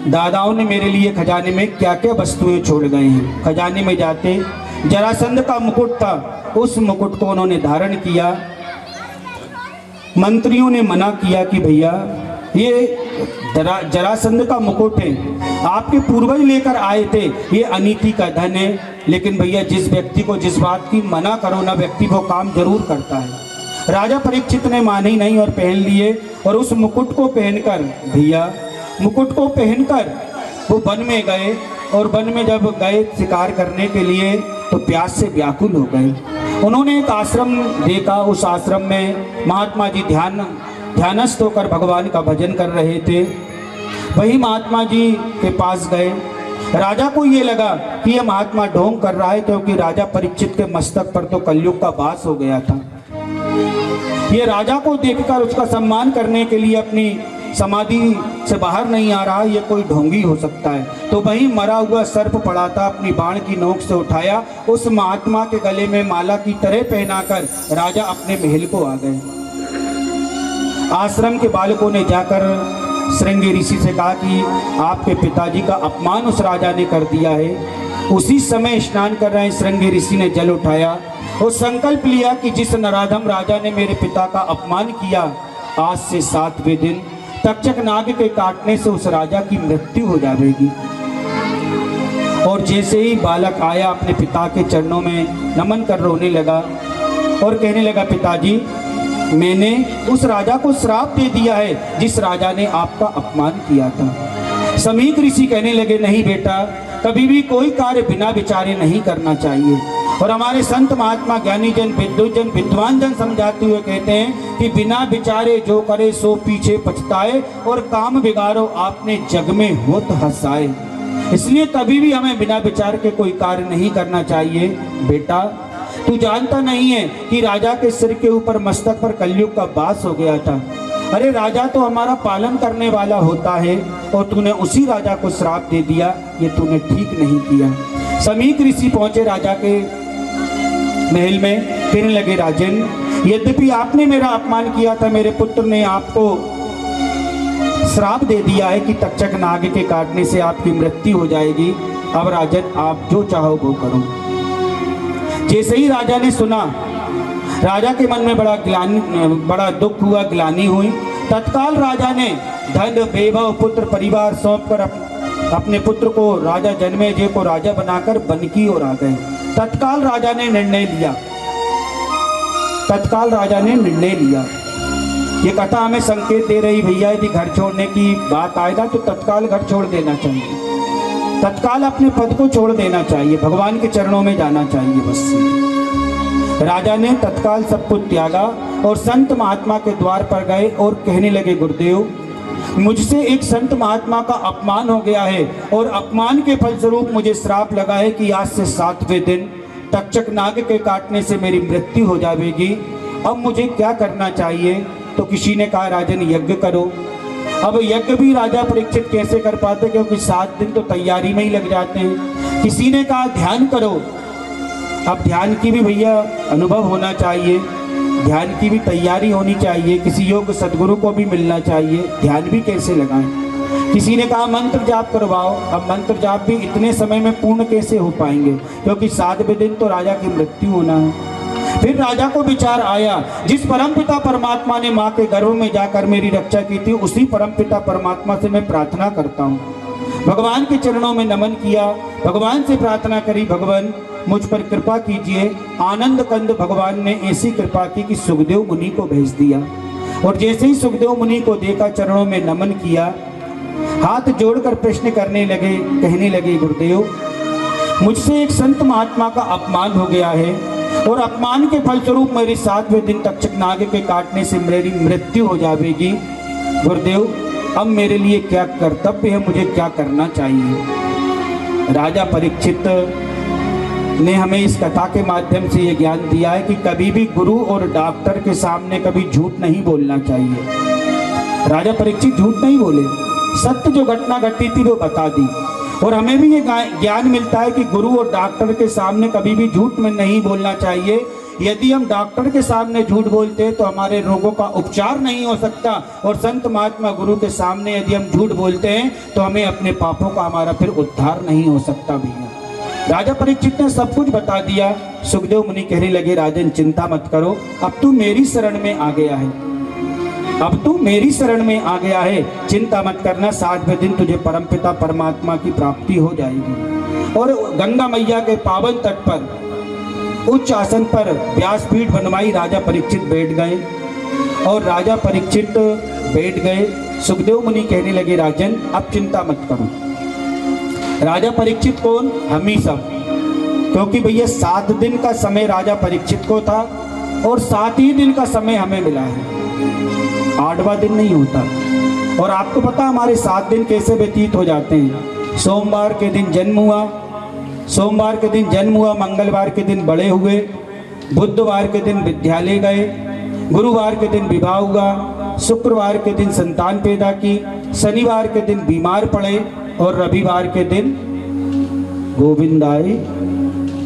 दादाओं ने मेरे लिए खजाने में क्या क्या वस्तुएं छोड़ गए हैं। खजाने में जाते जरासंध का मुकुट था, उस मुकुट को उन्होंने धारण किया। मंत्रियों ने मना किया कि भैया ये जरासंध का मुकुट है, आपके पूर्वज लेकर आए थे, ये अनीति का धन है। लेकिन भैया जिस व्यक्ति को जिस बात की मना करो ना, व्यक्ति वो काम जरूर करता है। राजा परीक्षित ने माने ही नहीं और पहन लिए। और उस मुकुट को पहनकर भैया मुकुट को पहनकर वो वन में गए। और वन में जब गए शिकार करने के लिए तो प्यास से व्याकुल हो गए। उन्होंने एक आश्रम देखा। उस आश्रम में महात्मा जी ध्यानस्थ होकर भगवान का भजन कर रहे थे। वही महात्मा जी के पास गए। राजा को ये लगा कि यह महात्मा ढोंग कर रहा है, क्योंकि राजा परीक्षित के मस्तक पर तो कलयुग का वास हो गया था। ये राजा को देखकर उसका सम्मान करने के लिए अपनी समाधि से बाहर नहीं आ रहा, ये कोई ढोंगी हो सकता है। तो वही मरा हुआ सर्प पड़ा था, अपनी बाण की नोक से उठाया, उस महात्मा के गले में माला की तरह पहनाकर राजा अपने महल को आ गए। आश्रम के बालकों ने जाकर श्रृंगी ऋषि से कहा कि आपके पिताजी का अपमान उस राजा ने कर दिया है। उसी समय स्नान कर रहे श्रृंगी ऋषि ने जल उठाया और संकल्प लिया कि जिस नराधम राजा ने मेरे पिता का अपमान किया, आज से 7वें दिन तक्षक नाग के काटने से उस राजा की मृत्यु हो जाएगी। और जैसे ही बालक आया, अपने पिता के चरणों में नमन कर रोने लगा और कहने लगा, पिताजी मैंने उस राजा को श्राप दे दिया है जिस राजा ने आपका अपमान किया था। समीक ऋषि कहने लगे, नहीं बेटा, कभी भी कोई कार्य बिना विचारे नहीं करना चाहिए। और हमारे संत महात्मा ज्ञानी जन विद्वजन विद्वान जन समझाते हुए कहते हैं कि बिना विचारे जो करे सो पीछे पछताए, और काम बिगाड़ो आपने जग में होत हंसाए। इसलिए कभी भी हमें बिना विचार के कोई कार्य नहीं करना चाहिए। बेटा तू जानता नहीं है कि राजा के सिर के ऊपर मस्तक पर कलयुग का वास हो गया था। अरे राजा तो हमारा पालन करने वाला होता है और तूने उसी राजा को श्राप दे दिया, ये तूने ठीक नहीं किया। समीक ऋषि पहुंचे राजा के महल में, कहने लगे, राजन यद्यपि आपने मेरा अपमान किया था, मेरे पुत्र ने आपको श्राप दे दिया है कि तक्षक नाग के काटने से आपकी मृत्यु हो जाएगी। अब राजन आप जो चाहो वो करो। जैसे ही राजा ने सुना, राजा के मन में बड़ा दुख हुआ, ग्लानि हुई। तत्काल राजा ने धन वैभव पुत्र परिवार सौंपकर अपने पुत्र को, राजा जन्मेजय को राजा बनाकर वन की ओर आ गए। तत्काल राजा ने निर्णय लिया। ये कथा हमें संकेत दे रही, भैया यदि घर छोड़ने की बात आएगा तो तत्काल घर छोड़ देना चाहिए, तत्काल अपने पद को छोड़ देना चाहिए, भगवान के चरणों में जाना चाहिए बस। राजा ने तत्काल सब कुछ त्यागा और संत महात्मा के द्वार पर गए और कहने लगे, गुरुदेव मुझसे एक संत महात्मा का अपमान हो गया है और अपमान के फलस्वरूप मुझे श्राप लगा है कि आज से 7वें दिन तक्षक नाग के काटने से मेरी मृत्यु हो जाएगी। अब मुझे क्या करना चाहिए? तो किसी ने कहा, राजन यज्ञ करो। अब यज्ञ भी राजा परीक्षित कैसे कर पाते, क्योंकि 7 दिन तो तैयारी में ही लग जाते हैं। किसी ने कहा ध्यान करो। अब ध्यान की भी भैया अनुभव होना चाहिए, ध्यान की भी तैयारी होनी चाहिए, किसी योग्य सदगुरु को भी मिलना चाहिए। ध्यान भी कैसे लगाएं? किसी ने कहा मंत्र जाप करवाओ। अब मंत्र जाप भी इतने समय में पूर्ण कैसे हो पाएंगे, क्योंकि 7वें दिन तो राजा की मृत्यु होना है। फिर राजा को विचार आया, जिस परमपिता परमात्मा ने माँ के गर्भ में जाकर मेरी रक्षा की थी, उसी परमपिता परमात्मा से मैं प्रार्थना करता हूँ। भगवान के चरणों में नमन किया, भगवान से प्रार्थना करी, भगवान मुझ पर कृपा कीजिए। आनंद कंद भगवान ने ऐसी कृपा की कि सुखदेव मुनि को भेज दिया। और जैसे ही सुखदेव मुनि को देखा, चरणों में नमन किया, हाथ जोड़कर प्रश्न करने लगे, कहने लगे, गुरुदेव मुझसे एक संत महात्मा का अपमान हो गया है और अपमान के फलस्वरूप मेरे 7वें दिन तक्षक नाग के काटने से मेरी मृत्यु हो जाएगी। गुरुदेव अब मेरे लिए क्या कर्तव्य है, मुझे क्या करना चाहिए? राजा परीक्षित ने हमें इस कथा के माध्यम से ये ज्ञान दिया है कि कभी भी गुरु और डॉक्टर के सामने कभी झूठ नहीं बोलना चाहिए। राजा परीक्षित झूठ नहीं बोले, सत्य जो घटना घटी थी वो बता दी। और हमें भी ये ज्ञान मिलता है कि गुरु और डॉक्टर के सामने कभी भी झूठ में नहीं बोलना चाहिए। यदि हम डॉक्टर के सामने झूठ बोलते हैं तो हमारे रोगों का उपचार नहीं हो सकता, और संत महात्मा गुरु के सामने यदि हम झूठ बोलते हैं तो हमें अपने पापों का हमारा फिर उद्धार नहीं हो सकता। भैया राजा परीक्षित ने सब कुछ बता दिया। सुखदेव मुनि कहने लगे, राजन चिंता मत करो, अब तू मेरी शरण में आ गया है, अब तू मेरी शरण में आ गया है, चिंता मत करना, 7वें दिन तुझे परमपिता परमात्मा की प्राप्ति हो जाएगी। और गंगा मैया के पावन तट पर उच्च आसन पर व्यासपीठ बनवाई, राजा परीक्षित बैठ गए। और राजा परीक्षित बैठ गए, सुखदेव मुनि कहने लगे, राजन अब चिंता मत करो। राजा परीक्षित कौन? हम ही सब, क्योंकि भैया 7 दिन का समय राजा परीक्षित को था और 7 ही दिन का समय हमें मिला है, 8वां दिन नहीं होता। और आपको पता हमारे 7 दिन कैसे व्यतीत हो जाते हैं। सोमवार के दिन जन्म हुआ, सोमवार के दिन जन्म हुआ, मंगलवार के दिन बड़े हुए, बुधवार के दिन विद्यालय गए, गुरुवार के दिन विवाह हुआ, शुक्रवार के दिन संतान पैदा की, शनिवार के दिन बीमार पड़े और रविवार के दिन गोविंदाय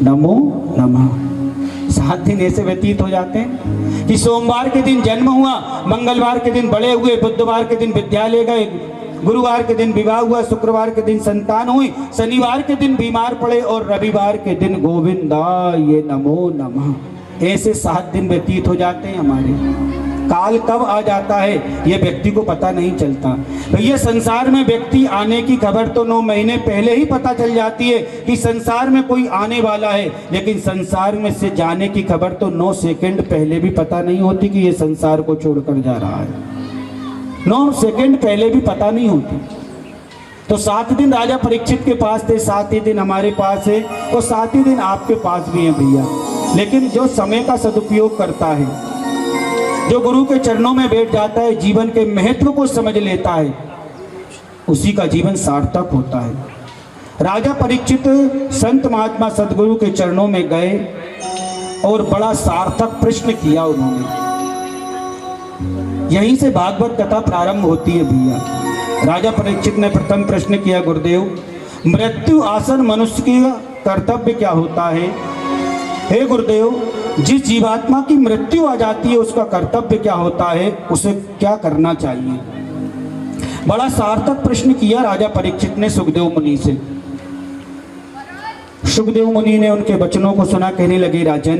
नमो नमः। 7 दिन ऐसे व्यतीत हो जाते हैं कि सोमवार के दिन जन्म हुआ, मंगलवार के दिन बड़े हुए, बुधवार के दिन विद्यालय गए, गुरुवार के दिन विवाह हुआ, शुक्रवार के दिन संतान हुई, शनिवार के दिन बीमार पड़े और रविवार के दिन गोविंदाय नमो नमः। ऐसे 7 दिन व्यतीत हो जाते हैं हमारे। काल कब आ जाता है ये व्यक्ति को पता नहीं चलता। भैया संसार में व्यक्ति आने की खबर तो 9 महीने पहले ही पता चल जाती है कि संसार में कोई आने वाला है, लेकिन संसार में से जाने की खबर तो 9 सेकंड पहले भी पता नहीं होती कि ये संसार को छोड़कर जा रहा है। 9 सेकंड पहले भी पता नहीं होती। तो 7 दिन राजा परीक्षित के पास थे, 7 ही दिन हमारे पास है और 7 ही दिन आपके पास भी है भैया। लेकिन जो समय का सदुपयोग करता है, जो गुरु के चरणों में बैठ जाता है, जीवन के महत्व को समझ लेता है, उसी का जीवन सार्थक होता है। राजा परीक्षित संत महात्मा सदगुरु के चरणों में गए और बड़ा सार्थक प्रश्न किया उन्होंने। यहीं से भागवत कथा प्रारंभ होती है भैया। राजा परीक्षित ने प्रथम प्रश्न किया, गुरुदेव मृत्यु आसन मनुष्य की कर्तव्य क्या होता है? हे गुरुदेव, जिस जीवात्मा की मृत्यु आ जाती है उसका कर्तव्य क्या होता है, उसे क्या करना चाहिए? बड़ा सार्थक प्रश्न किया राजा परीक्षित ने सुखदेव मुनि से। सुखदेव मुनि ने उनके वचनों को सुना, कहने लगे राजन,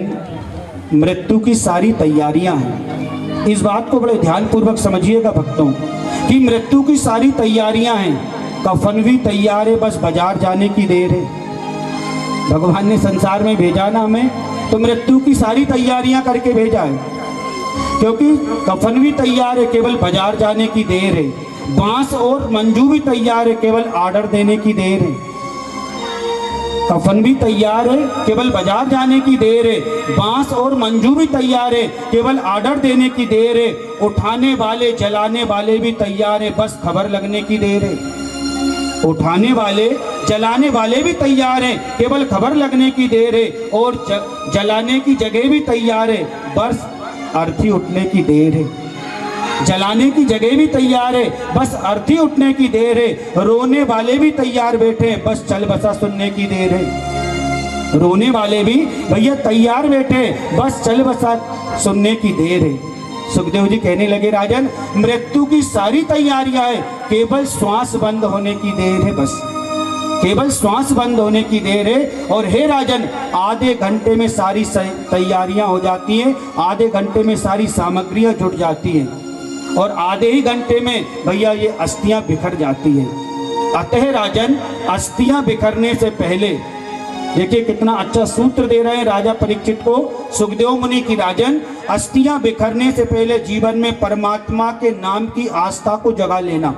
मृत्यु की सारी तैयारियां हैं। इस बात को बड़े ध्यानपूर्वक समझिएगा भक्तों कि मृत्यु की सारी तैयारियां हैं। कफन भी तैयार है, बस बाजार जाने की देर है। भगवान ने संसार में भेजा ना हमें, तो मृत्यु की सारी तैयारियां करके भेजा है, क्योंकि कफन भी तैयार है, केवल बाजार जाने की देर है। बांस और मंजू भी तैयार है, केवल ऑर्डर देने की देर है। कफन भी तैयार है, केवल बाजार जाने की देर है। बांस और मंजू भी तैयार है, केवल ऑर्डर देने की देर है। उठाने वाले जलाने वाले भी तैयार है, बस खबर लगने की देर है। उठाने वाले जलाने वाले भी तैयार हैं, केवल खबर लगने की देर है। और जलाने की जगह भी तैयार है, बस अर्थी उठने की देर है। जलाने की जगह भी तैयार है, बस अर्थी उठने की देर है। रोने वाले भी तैयार बैठे हैं, बस चल बसा सुनने की देर है। रोने वाले भी भैया तैयार बैठे, बस चल बसा सुनने की देर है। सुखदेव जी कहने लगे राजन, मृत्यु की सारी तैयारियां है, केवल श्वास बंद होने की देर है। बस केवल श्वास बंद होने की देर है। और हे राजन, आधे घंटे में सारी तैयारियां हो जाती हैं, आधे घंटे में सारी सामग्रियां जुट जाती हैं, और आधे ही घंटे में भैया ये अस्थियां बिखर जाती हैं। अतः राजन, अस्थियां बिखरने से पहले, देखिए कितना अच्छा सूत्र दे रहे हैं राजा परीक्षित को सुखदेव मुनि की, राजन अस्थियां बिखरने से पहले जीवन में परमात्मा के नाम की आस्था को जगा लेना।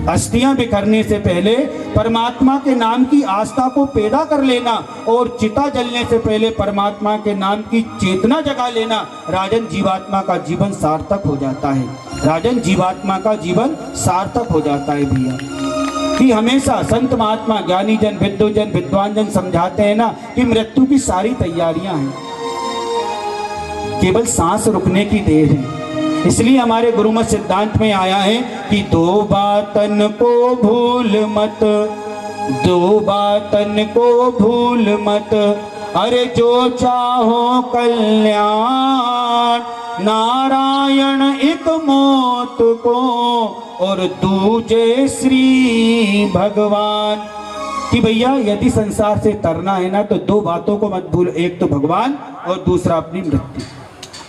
अस्थियां बिखरने से पहले परमात्मा के नाम की आस्था को पैदा कर लेना, और चिता जलने से पहले परमात्मा के नाम की चेतना जगा लेना। राजन, जीवात्मा का जीवन सार्थक हो जाता है। राजन, जीवात्मा का जीवन सार्थक हो जाता है भैया। कि हमेशा संत महात्मा ज्ञानी जन विद्वजन विद्वान जन समझाते हैं ना कि मृत्यु की सारी तैयारियां हैं, केवल सांस रुकने की देर है। इसलिए हमारे गुरुमत सिद्धांत में आया है कि दो बातन को भूल मत, दो बातन को भूल मत, अरे जो चाहो कल्याण, नारायण एक मौत को और दूजे श्री भगवान। कि भैया यदि संसार से तरना है ना, तो दो बातों को मत भूल, एक तो भगवान और दूसरा अपनी मृत्यु।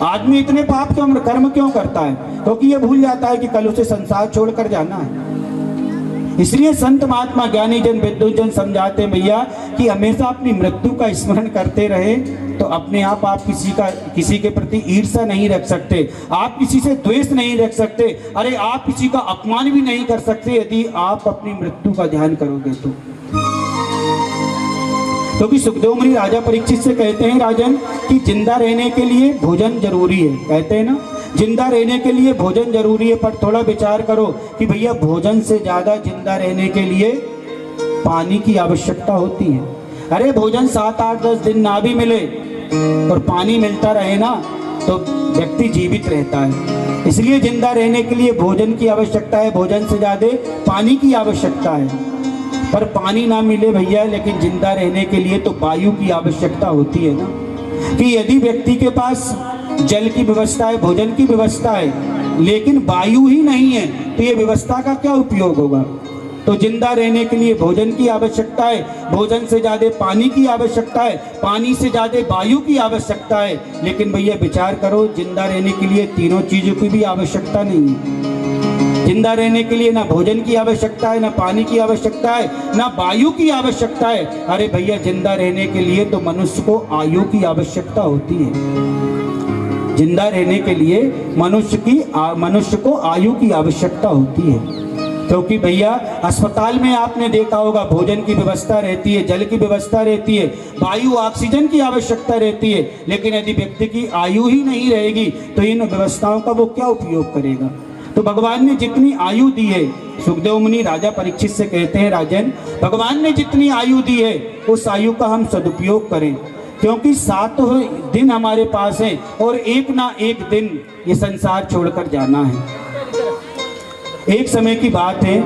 आदमी इतने पाप क्यों कर्म क्यों करता है? क्योंकि ये भूल जाता है कि कल उसे संसार छोड़कर जाना है। इसलिए संत महात्मा ज्ञानी जन विद्वजन समझाते हैं भैया कि हमेशा अपनी मृत्यु का स्मरण करते रहे, तो अपने आप किसी के प्रति ईर्ष्या नहीं रख सकते, आप किसी से द्वेष नहीं रख सकते, अरे आप किसी का अपमान भी नहीं कर सकते यदि आप अपनी मृत्यु का ध्यान करोगे तो। क्योंकि सुखदेव मुनि राजा परीक्षित से कहते हैं राजन कि जिंदा रहने के लिए भोजन जरूरी है। कहते हैं ना, जिंदा रहने के लिए भोजन जरूरी है, पर थोड़ा विचार करो कि भैया भोजन से ज्यादा जिंदा रहने के लिए पानी की आवश्यकता होती है। अरे भोजन 7, 8, 10 दिन ना भी मिले और पानी मिलता रहे ना, तो व्यक्ति जीवित रहता है। इसलिए जिंदा रहने के लिए भोजन की आवश्यकता है, भोजन से ज्यादा पानी की आवश्यकता है। पर पानी ना मिले भैया, लेकिन जिंदा रहने के लिए तो वायु की आवश्यकता होती है ना। कि यदि व्यक्ति के पास जल की व्यवस्था है, भोजन की व्यवस्था है, लेकिन वायु ही नहीं है, तो ये व्यवस्था का क्या उपयोग होगा? तो जिंदा रहने के लिए भोजन की आवश्यकता है, भोजन से ज्यादा पानी की आवश्यकता है, पानी से ज्यादा वायु की आवश्यकता है। लेकिन भैया विचार करो, जिंदा रहने के लिए तीनों चीजों की भी आवश्यकता नहीं है। जिंदा रहने के लिए ना भोजन की आवश्यकता है, ना पानी की आवश्यकता है, ना वायु की आवश्यकता है। अरे भैया जिंदा रहने के लिए तो मनुष्य को आयु की आवश्यकता होती है। जिंदा रहने के लिए मनुष्य को आयु की आवश्यकता होती है। क्योंकि भैया अस्पताल में आपने देखा होगा भोजन की व्यवस्था रहती है, जल की व्यवस्था रहती है, वायु ऑक्सीजन की आवश्यकता रहती है, लेकिन यदि व्यक्ति की आयु ही नहीं रहेगी तो इन व्यवस्थाओं का वो क्या उपयोग करेगा? तो भगवान ने जितनी आयु दी है, सुखदेव मुनि राजा परीक्षित से कहते हैं राजन, भगवान ने जितनी आयु दी है उस आयु का हम सदुपयोग करें, क्योंकि 7 दिन हमारे पास हैं और एक ना एक दिन ये संसार छोड़कर जाना है। एक समय की बात है,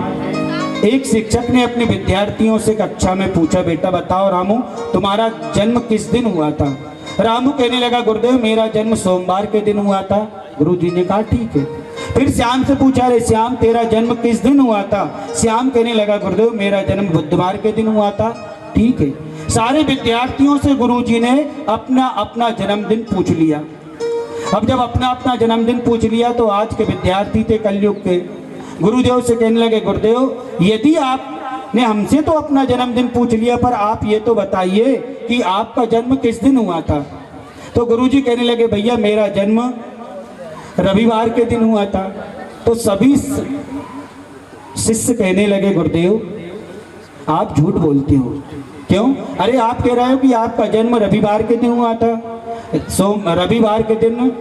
एक शिक्षक ने अपने विद्यार्थियों से कक्षा में पूछा, बेटा बताओ रामू तुम्हारा जन्म किस दिन हुआ था? रामू कहने लगा, गुरुदेव मेरा जन्म सोमवार के दिन हुआ था। गुरुजी ने कहा ठीक है। फिर श्याम से पूछा, रे श्याम तेरा जन्म किस दिन हुआ था? श्याम कहने लगा, गुरुदेव मेरा जन्म बुधवार के दिन हुआ था। ठीक है। सारे विद्यार्थियों से गुरुजी ने अपना अपना जन्मदिन पूछ लिया। अब जब अपना अपना जन्मदिन पूछ लिया तो आज के विद्यार्थी थे कलयुग के, गुरुदेव से कहने लगे, गुरुदेव यदि आपने हमसे तो अपना जन्मदिन पूछ लिया, पर आप ये तो बताइए कि आपका जन्म किस दिन हुआ था। तो गुरुजी कहने लगे, भैया मेरा जन्म रविवार के दिन हुआ था। तो सभी शिष्य कहने लगे, गुरुदेव आप झूठ बोलते हो। क्यों? अरे आप कह रहे हो कि आपका जन्म रविवार के दिन हुआ था। रविवार के दिन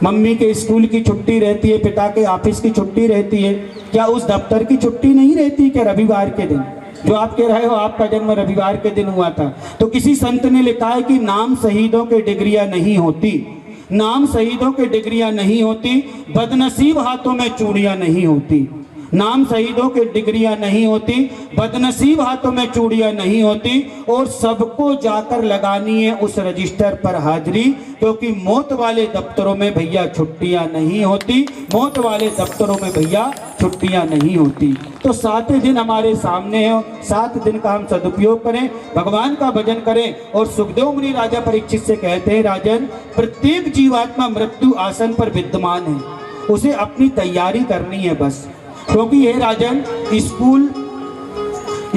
मम्मी के स्कूल की छुट्टी रहती है, पिता के ऑफिस की छुट्टी रहती है, क्या उस दफ्तर की छुट्टी नहीं रहती क्या रविवार के दिन? जो आप कह रहे हो आपका जन्म रविवार के दिन हुआ था। तो किसी संत ने लिखा है कि नाम शहीदों के डिग्रियां नहीं होती, नाम शहीदों के डिग्रियां नहीं होती, बदनसीब हाथों में चूड़ियां नहीं होती। नाम शहीदों के डिग्रियां नहीं होती, बदनसीब हाथों में चूड़ियां नहीं होती, और सबको जाकर लगानी है उस रजिस्टर पर हाजिरी, क्योंकि मौत वाले दफ्तरों में भैया छुट्टियां नहीं होती, मौत वाले दफ्तरों में भैया छुट्टियां नहीं होती। तो 7 दिन हमारे सामने है, 7 दिन का हम सदुपयोग करें, भगवान का भजन करें। और सुखदेव मुनि राजा परीक्षित से कहते हैं, राजन प्रत्येक जीवात्मा मृत्यु आसन पर विद्यमान है, उसे अपनी तैयारी करनी है बस। क्योंकि ये राजन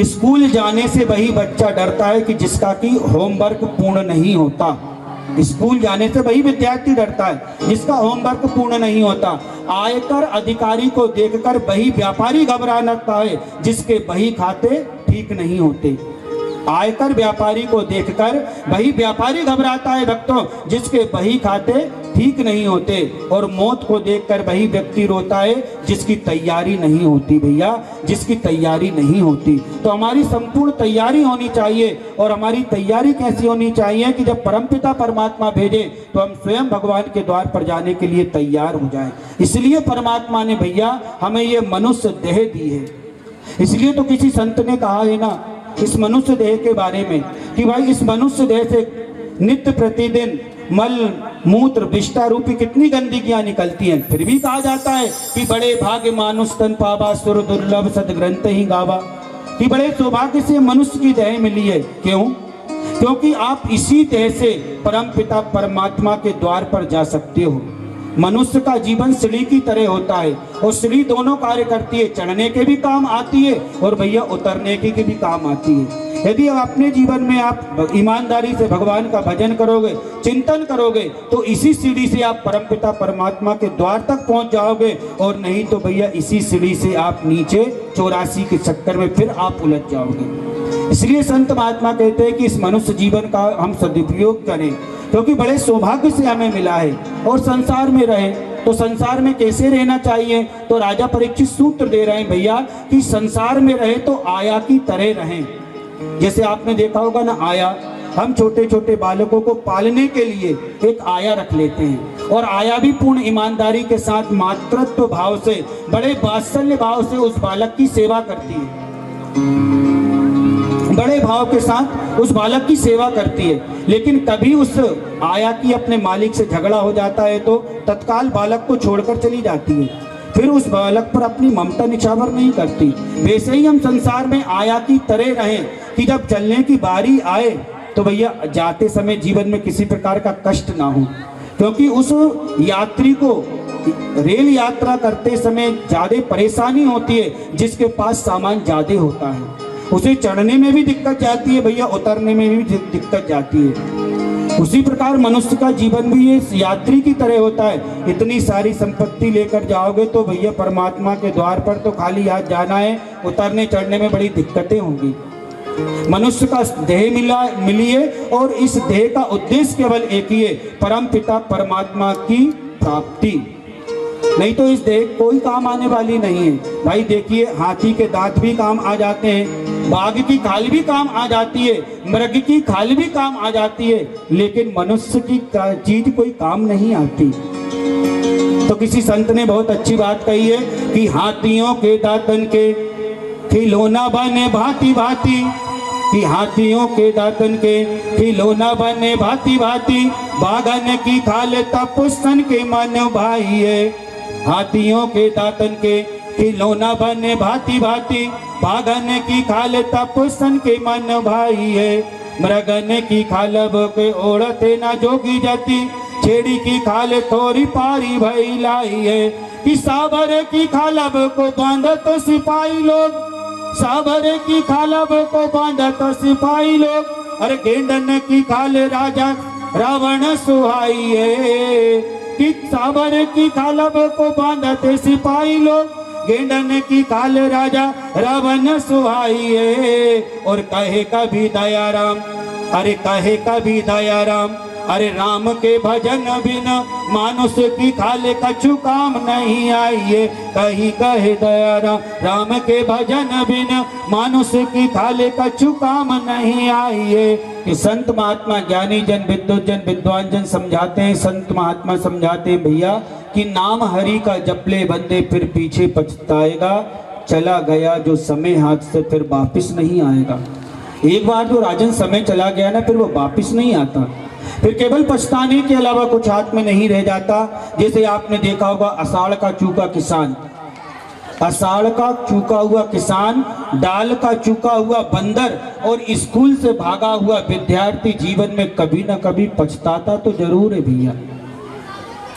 स्कूल जाने से वही बच्चा डरता है कि जिसका कि होमवर्क पूर्ण नहीं होता। स्कूल जाने से वही विद्यार्थी डरता है जिसका होमवर्क पूर्ण नहीं होता। आयकर अधिकारी को देखकर वही व्यापारी घबराता है जिसके बही खाते ठीक नहीं होते। आयकर व्यापारी को देखकर वही व्यापारी घबराता है भक्तों जिसके बही खाते ठीक नहीं होते। और मौत को देखकर वही व्यक्ति रोता है जिसकी तैयारी नहीं होती भैया, जिसकी तैयारी नहीं होती। तो हमारी संपूर्ण तैयारी होनी चाहिए। और हमारी तैयारी कैसी होनी चाहिए कि जब परमपिता परमात्मा भेजे तो हम स्वयं भगवान के द्वार पर जाने के लिए तैयार हो जाए। इसलिए परमात्मा ने भैया हमें ये मनुष्य देह दी है। इसलिए तो किसी संत ने कहा है ना इस मनुष्य देह के बारे में कि भाई इस मनुष्य देह से नित्य प्रतिदिन मल मूत्र विष्ठा रूपी कितनी गंदगियां निकलती हैं, फिर भी कहा जाता है कि बड़े भाग्य मानुष तन पावा सुर दुर्लभ सदग्रंथ ही गावा, कि बड़े सौभाग्य से मनुष्य की देह मिली है। क्यों? क्योंकि आप इसी देह से परमपिता परमात्मा के द्वार पर जा सकते हो। मनुष्य का जीवन सीढ़ी की तरह होता है और सीढ़ी दोनों कार्य करती है, चढ़ने के भी काम आती है और भैया उतरने के भी काम आती है। यदि अपने जीवन में आप ईमानदारी से भगवान का भजन करोगे, चिंतन करोगे, तो इसी सीढ़ी से आप परमपिता परमात्मा के द्वार तक पहुंच जाओगे। और नहीं तो भैया इसी सीढ़ी से आप नीचे 84 के चक्कर में फिर आप उलझ जाओगे। इसलिए संत महात्मा कहते हैं कि इस मनुष्य जीवन का हम सदुपयोग करें, क्योंकि बड़े सौभाग्य से हमें मिला है। और संसार में रहे तो संसार में कैसे रहना चाहिए, तो राजा परीक्षित सूत्र दे रहे हैं भैया कि संसार में रहे तो आया की तरह रहें। जैसे आपने देखा होगा ना, आया, हम छोटे छोटे बालकों को पालने के लिए एक आया रख लेते हैं, और आया भी पूर्ण ईमानदारी के साथ मातृत्व भाव से, बड़े वात्सल्य भाव से उस बालक की सेवा करती है, बड़े भाव के साथ उस बालक की सेवा करती है। लेकिन कभी उस आया की अपने मालिक से झगड़ा हो जाता है तो तत्काल बालक को छोड़कर चली जाती है, फिर उस बालक पर अपनी ममता निछावर नहीं करती। वैसे ही हम संसार में आया की तरह रहें कि जब चलने की बारी आए तो भैया जाते समय जीवन में किसी प्रकार का कष्ट ना हो, क्योंकि उस यात्री को रेल यात्रा करते समय ज्यादा परेशानी होती है जिसके पास सामान ज्यादा होता है। उसे चढ़ने में भी दिक्कत जाती है भैया, उतरने में भी दिक्कत जाती है। उसी प्रकार मनुष्य का जीवन भी ये यात्री की तरह होता है। इतनी सारी संपत्ति लेकर जाओगे तो भैया परमात्मा के द्वार पर तो खाली हाथ जाना है, उतरने चढ़ने में बड़ी दिक्कतें होंगी। मनुष्य का देह मिली है और इस देह का उद्देश्य केवल एक ही है, परम पिता परमात्मा की प्राप्ति। नहीं तो इस देह कोई काम आने वाली नहीं है। भाई देखिए, हाथी के दांत भी काम आ जाते हैं, बाघ की खाल भी काम आ जाती है, मृग की खाल भी काम आ जाती है, लेकिन मनुष्य की चीज कोई काम नहीं आती। तो किसी संत ने बहुत अच्छी बात कही है कि हाथियों के दांतन के खिलौना बने भांति भांति, कि हाथियों के दांतन के खिलौना बने भांति भांति, बाघन की खाल तपुस्तन के मन भाई है। हाथियों के दांतन के खिलौना बने भांति भांति, बाघन की खाल तपुस्तन के मन भाई है। मृगन की खालब के ओढ़ते ना जोगी जाती, छेड़ी की खाल थोड़ी पारी भई लाई है, कि साबर की खालब को बांधा तो सिपाही लोग, साबर की खालब को बांधा तो सिपाही लोग, अरे गेंडन की खाल राजा रावण सुहाई है, कि साबर की खालब को बांधते सिपाही लोग, गेंडन की खाल राजा रावण सुहाई है। और कहे कभी दयाराम, अरे कहे कभी दयाराम, अरे राम के भजन बिना मानुष की खाले कछु काम नहीं आई है, कही कहे दयाराम, राम के भजन बिना मानुष की खाले कछु काम नहीं आई है। कि संत महात्मा ज्ञानी जन विद्वत जन विद्वान जन समझाते हैं, संत महात्मा समझाते हैं भैया कि नाम हरि का जपले बंदे फिर पीछे पछताएगा, चला गया जो समय हाथ से फिर वापिस नहीं आएगा। एक बार जो राजन समय चला गया ना, फिर वो वापिस नहीं आता, फिर केवल पछताने के अलावा कुछ हाथ में नहीं रह जाता। जैसे आपने देखा होगा आषाढ़ का चूका किसान, आषाढ़ का चूका हुआ किसान, डाल का चूका हुआ बंदर और स्कूल से भागा हुआ विद्यार्थी जीवन में कभी ना कभी पछताता तो जरूर है भैया।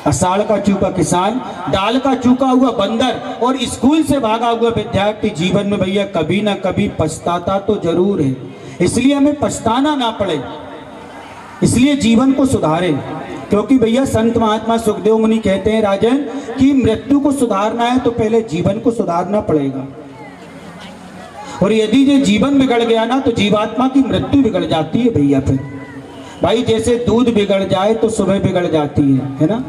आषाढ़ का चूका किसान, डाल का चूका हुआ बंदर और स्कूल से भागा हुआ विद्यार्थी जीवन में भैया कभी ना कभी पछताता तो जरूर है। इसलिए हमें पछताना ना पड़े, इसलिए जीवन को सुधारें। क्योंकि भैया संत महात्मा सुखदेव मुनि कहते हैं राजन कि मृत्यु को सुधारना है तो पहले जीवन को सुधारना पड़ेगा, और यदि ये जीवन बिगड़ गया ना तो जीवात्मा की मृत्यु बिगड़ जाती है भैया। फिर भाई जैसे दूध बिगड़ जाए तो सुबह बिगड़ जाती है ना,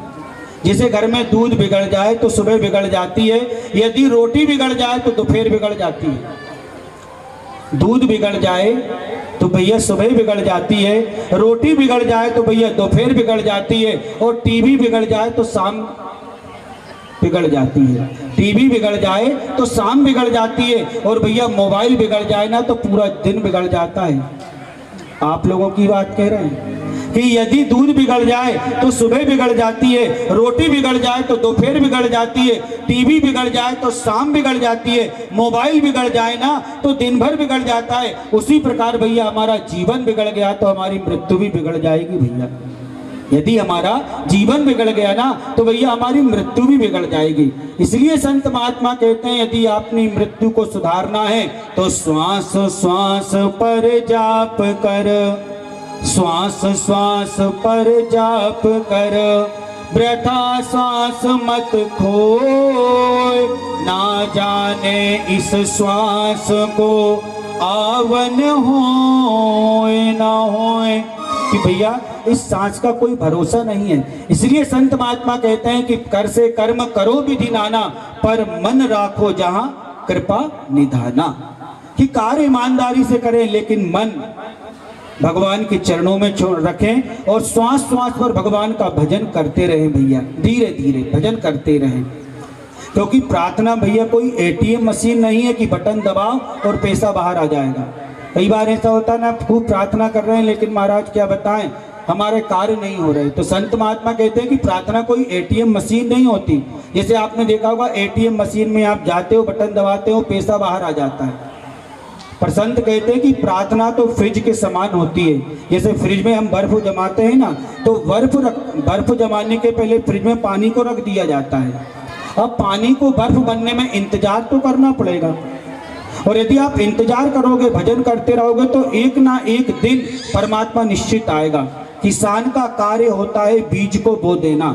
जैसे घर में दूध बिगड़ जाए तो सुबह बिगड़ जाती है, यदि रोटी बिगड़ जाए तो दोपहर बिगड़ जाती है। दूध बिगड़ जाए तो भैया सुबह बिगड़ जाती है, रोटी बिगड़ जाए तो भैया दोपहर बिगड़ जाती है, और टीवी बिगड़ जाए तो शाम बिगड़ जाती है। टीवी बिगड़ जाए तो शाम बिगड़ जाती है, और भैया मोबाइल बिगड़ जाए ना तो पूरा दिन बिगड़ जाता है। आप लोगों की बात कह रहे हैं कि यदि दूध बिगड़ जाए तो सुबह बिगड़ जाती है, रोटी बिगड़ जाए तो दोपहर बिगड़ जाती है, टीवी बिगड़ जाए तो शाम बिगड़ जाती है, मोबाइल बिगड़ जाए ना तो दिन भर बिगड़ जाता है। उसी प्रकार भैया हमारा जीवन बिगड़ गया तो हमारी मृत्यु भी बिगड़ जाएगी भैया। यदि हमारा जीवन बिगड़ गया ना तो भैया हमारी मृत्यु भी बिगड़ जाएगी। इसलिए संत महात्मा कहते हैं यदि अपनी मृत्यु को सुधारना है तो श्वास श्वास पर जाप कर, श्वास श्वास पर जाप कर, वृथा श्वास मत खोए, ना जाने इस श्वास को आवन होए ना होए। कि भैया इस सांस का कोई भरोसा नहीं है। इसलिए संत महात्मा कहते हैं कि कर से कर्म करो विधि नाना, पर मन राखो जहां कृपा निधाना। कि कार्य ईमानदारी से करें लेकिन मन भगवान के चरणों में रखें, और श्वास श्वास पर भगवान का भजन करते रहें भैया, धीरे धीरे भजन करते रहें। क्योंकि प्रार्थना भैया कोई एटीएम मशीन नहीं है कि बटन दबाओ और पैसा बाहर आ जाएगा। कई बार ऐसा होता है ना, खूब प्रार्थना कर रहे हैं लेकिन महाराज क्या बताएं हमारे कार्य नहीं हो रहे। तो संत महात्मा कहते हैं कि प्रार्थना कोई एटीएम मशीन नहीं होती। जैसे आपने देखा होगा एटीएम मशीन में आप जाते हो, बटन दबाते हो, पैसा बाहर आ जाता है। पर संत कहते हैं कि प्रार्थना तो फ्रिज के समान होती है। जैसे फ्रिज में हम बर्फ जमाते हैं ना, तो बर्फ जमाने के पहले फ्रिज में पानी को रख दिया जाता है। अब पानी को बर्फ बनने में इंतजार तो करना पड़ेगा, और यदि आप इंतजार करोगे, भजन करते रहोगे तो एक ना एक दिन परमात्मा निश्चित आएगा। किसान का कार्य होता है बीज को बो देना,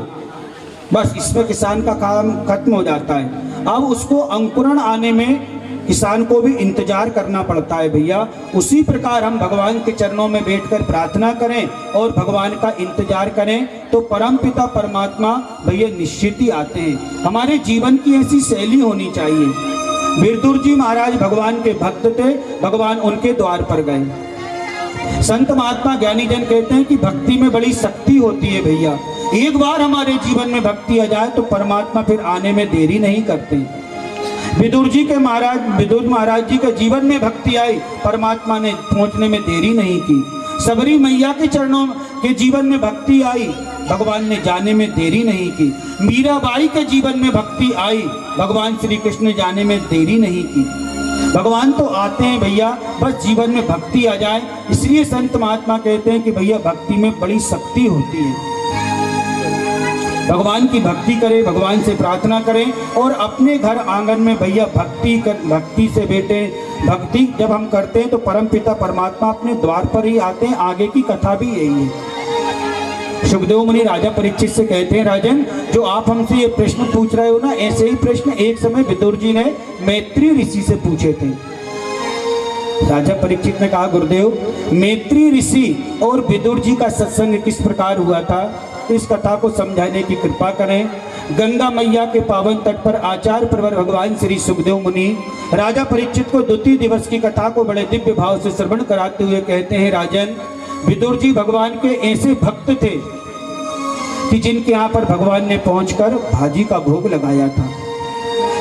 बस इसमें किसान का काम खत्म हो जाता है। अब उसको अंकुरण आने में किसान को भी इंतजार करना पड़ता है भैया। उसी प्रकार हम भगवान के चरणों में बैठकर प्रार्थना करें और भगवान का इंतजार करें तो परमपिता परमात्मा भैया निश्चित ही आते हैं। हमारे जीवन की ऐसी शैली होनी चाहिए। विरदुर जी महाराज भगवान के भक्त थे, भगवान उनके द्वार पर गए। संत महात्मा ज्ञानी जन कहते हैं कि भक्ति में बड़ी शक्ति होती है भैया। एक बार हमारे जीवन में भक्ति आ जाए तो परमात्मा फिर आने में देरी नहीं करते। विदुर महाराज जी के जीवन में भक्ति आई, परमात्मा ने पहुंचने में देरी नहीं की। सबरी मैया के चरणों के जीवन में भक्ति आई, भगवान ने जाने में देरी नहीं की। मीराबाई के जीवन में भक्ति आई, भगवान श्री कृष्ण ने जाने में देरी नहीं की। भगवान तो आते हैं भैया, बस जीवन में भक्ति आ जाए। इसलिए संत महात्मा कहते हैं कि भैया भक्ति में बड़ी शक्ति होती है। भगवान की भक्ति करें, भगवान से प्रार्थना करें और अपने घर आंगन में भैया भक्ति से बेटे, भक्ति जब हम करते हैं तो परम पिता परमात्मा अपने द्वार पर ही आते हैं। आगे की कथा भी यही है। सुखदेव मुनि राजा परीक्षित से कहते हैं, राजन जो आप हमसे ये प्रश्न पूछ रहे हो ना, ऐसे ही प्रश्न एक समय विदुर जी ने मैत्री ऋषि से पूछे थे। राजा परीक्षित ने कहा, गुरुदेव मैत्री ऋषि और विदुर जी का सत्संग किस प्रकार हुआ था, इस कथा को समझाने की कृपा करें। गंगा मैया के पावन तट पर आचार्य प्रवर भगवान श्री सुखदेव मुनि राजा परीक्षित को द्वितीय दिवस की कथा को बड़े दिव्य भाव से श्रवण कराते हुए कहते हैं, राजन विदुर जी भगवान के ऐसे भक्त थे कि जिनके यहाँ पर भगवान ने पहुंचकर भाजी का भोग लगाया था।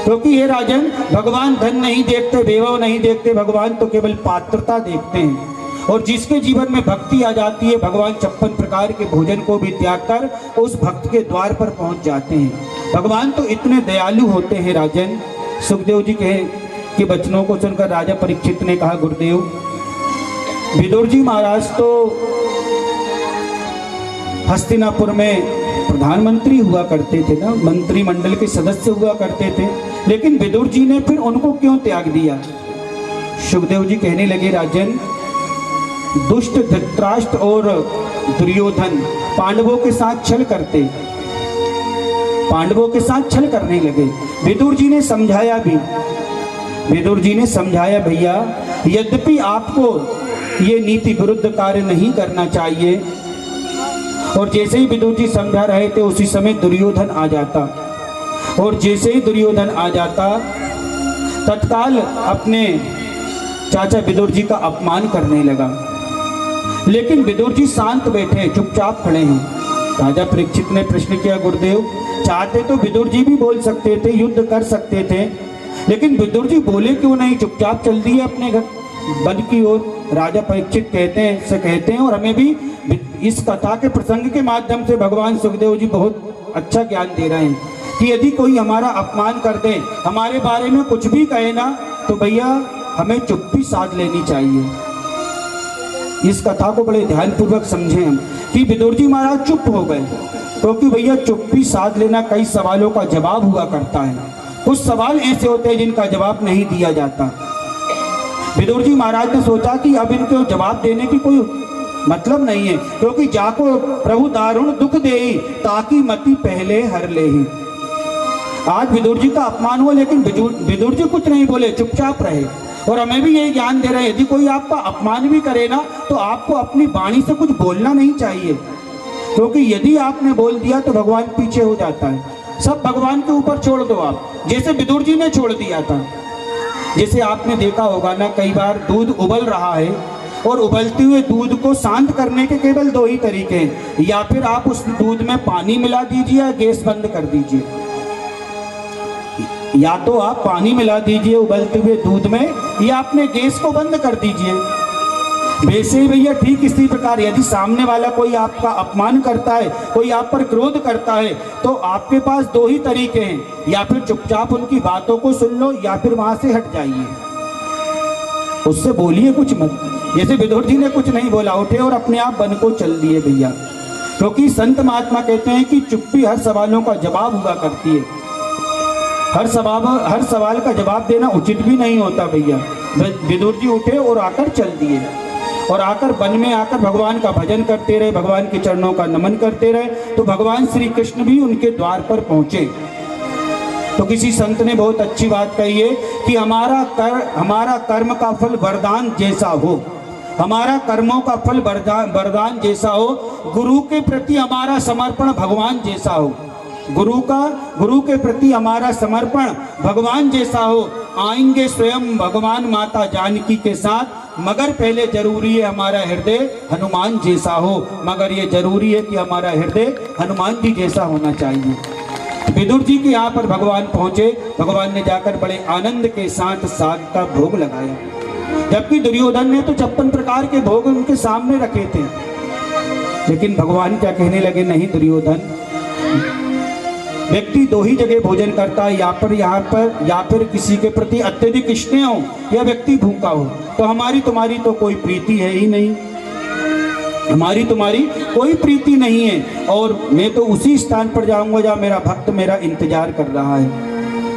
क्योंकि ये राजन भगवान धन नहीं देखते, वैभव नहीं देखते, भगवान तो केवल पात्रता देखते हैं। और जिसके जीवन में भक्ति आ जाती है, भगवान 56 प्रकार के भोजन को भी त्याग कर उस भक्त के द्वार पर पहुंच जाते हैं। भगवान तो इतने दयालु होते हैं। राजन सुखदेव जी के वचनों को सुनकर राजा परीक्षित ने कहा, गुरुदेव विदुर जी महाराज तो हस्तिनापुर में प्रधानमंत्री हुआ करते थे ना, मंत्रिमंडल के सदस्य हुआ करते थे, लेकिन विदुर जी ने फिर उनको क्यों त्याग दिया। सुखदेव जी कहने लगे, राजन दुष्ट धृतराष्ट्र और दुर्योधन पांडवों के साथ छल करने लगे। विदुर जी ने समझाया भी, भैया यद्यपि आपको ये नीति विरुद्ध कार्य नहीं करना चाहिए। और जैसे ही विदुर जी समझा रहे थे उसी समय दुर्योधन आ जाता, और जैसे ही दुर्योधन आ जाता तत्काल अपने चाचा विदुर जी का अपमान करने लगा। लेकिन विदुर जी शांत बैठे, चुपचाप खड़े हैं। राजा परीक्षित ने प्रश्न किया, गुरुदेव चाहते तो विदुर जी भी बोल सकते थे, युद्ध कर सकते थे, लेकिन विदुर जी बोले क्यों नहीं, चुपचाप चल दिए अपने घर वन की ओर। राजा परीक्षित कहते हैं और हमें भी इस कथा के प्रसंग के माध्यम से भगवान सुखदेव जी बहुत अच्छा ज्ञान दे रहे हैं कि यदि कोई हमारा अपमान कर दे, हमारे बारे में कुछ भी कहे ना, तो भैया हमें चुप्पी साध लेनी चाहिए। इस कथा को बड़े ध्यानपूर्वक समझें हम कि विदुर जी महाराज चुप हो गए, क्योंकि भैया चुप्पी साध लेना कई सवालों का जवाब हुआ करता है। कुछ सवाल ऐसे होते हैं जिनका जवाब नहीं दिया जाता। विदुर जी महाराज ने सोचा कि अब इनको जवाब देने की कोई मतलब नहीं है, क्योंकि जाको प्रभु दारुण दुख देई ताकि मति पहले हर लेही। आज विदुर जी का अपमान हुआ, लेकिन विदुर जी कुछ नहीं बोले, चुपचाप रहे। और हमें भी यही ज्ञान दे रहे हैं, यदि कोई आपका अपमान भी करे ना, तो आपको अपनी वाणी से कुछ बोलना नहीं चाहिए, क्योंकि यदि आपने बोल दिया तो भगवान पीछे हो जाता है। सब भगवान के ऊपर छोड़ दो आप, जैसे विदुर जी ने छोड़ दिया था। जैसे आपने देखा होगा ना, कई बार दूध उबल रहा है और उबलते हुए दूध को शांत करने के केवल दो ही तरीके हैं, या फिर आप उस दूध में पानी मिला दीजिए या गैस बंद कर दीजिए। या तो आप पानी मिला दीजिए उबलते हुए दूध में, या अपने गैस को बंद कर दीजिए। वैसे ही भैया ठीक इसी प्रकार यदि सामने वाला कोई आपका अपमान करता है, कोई आप पर क्रोध करता है, तो आपके पास दो ही तरीके हैं, या फिर चुपचाप उनकी बातों को सुन लो, या फिर वहां से हट जाइए, उससे बोलिए कुछ मत। जैसे विदुर जी ने कुछ नहीं बोला, उठे और अपने आप वन को चल दिए भैया, क्योंकि संत महात्मा कहते हैं कि चुप्पी हर सवालों का जवाब हुआ करती है। हर सवाल का जवाब देना उचित भी नहीं होता भैया। विदुर जी उठे और आकर चल दिए, और आकर वन में आकर भगवान का भजन करते रहे, भगवान के चरणों का नमन करते रहे। तो भगवान श्री कृष्ण भी उनके द्वार पर पहुंचे। तो किसी संत ने बहुत अच्छी बात कही है कि हमारा कर्म का फल वरदान जैसा हो, हमारा कर्मों का फल वरदान जैसा हो, गुरु के प्रति हमारा समर्पण भगवान जैसा हो, गुरु के प्रति हमारा समर्पण भगवान जैसा हो। आएंगे स्वयं भगवान माता जानकी के साथ, मगर पहले जरूरी है हमारा हृदय हनुमान जैसा हो, मगर ये जरूरी है कि हमारा हृदय हनुमान जी जैसा होना चाहिए। विदुर जी के यहाँ पर भगवान पहुंचे, भगवान ने जाकर बड़े आनंद के साथ साग का भोग लगाया, जबकि दुर्योधन ने तो 56 प्रकार के भोग उनके सामने रखे थे। लेकिन भगवान क्या कहने लगे, नहीं दुर्योधन, व्यक्ति दो ही जगह भोजन करता है, यहाँ पर या फिर किसी के प्रति अत्यधिक स्नेह हो या व्यक्ति भूखा हो, तो हमारी तुम्हारी तो कोई प्रीति है ही नहीं, हमारी तुम्हारी कोई प्रीति नहीं है, और मैं तो उसी स्थान पर जाऊंगा जहाँ मेरा भक्त मेरा इंतजार कर रहा है।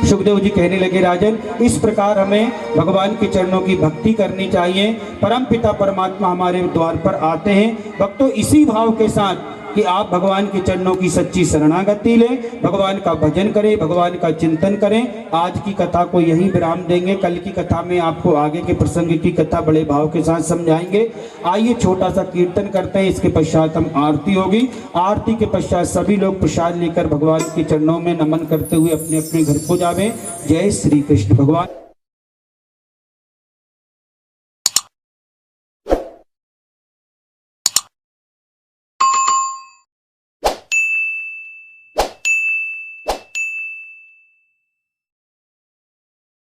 सुखदेव जी कहने लगे, राजन, इस प्रकार हमें भगवान के चरणों की भक्ति करनी चाहिए। परम पिता परमात्मा हमारे द्वार पर आते हैं, भक्तों इसी भाव के साथ कि आप भगवान के चरणों की सच्ची शरणागति लें, भगवान का भजन करें, भगवान का चिंतन करें। आज की कथा को यहीं विराम देंगे, कल की कथा में आपको आगे के प्रसंग की कथा बड़े भाव के साथ समझाएंगे। आइए छोटा सा कीर्तन करते हैं, इसके पश्चात हम आरती होगी। आरती के पश्चात सभी लोग प्रसाद लेकर भगवान के चरणों में नमन करते हुए अपने अपने घर को जावें। जय श्री कृष्ण। भगवान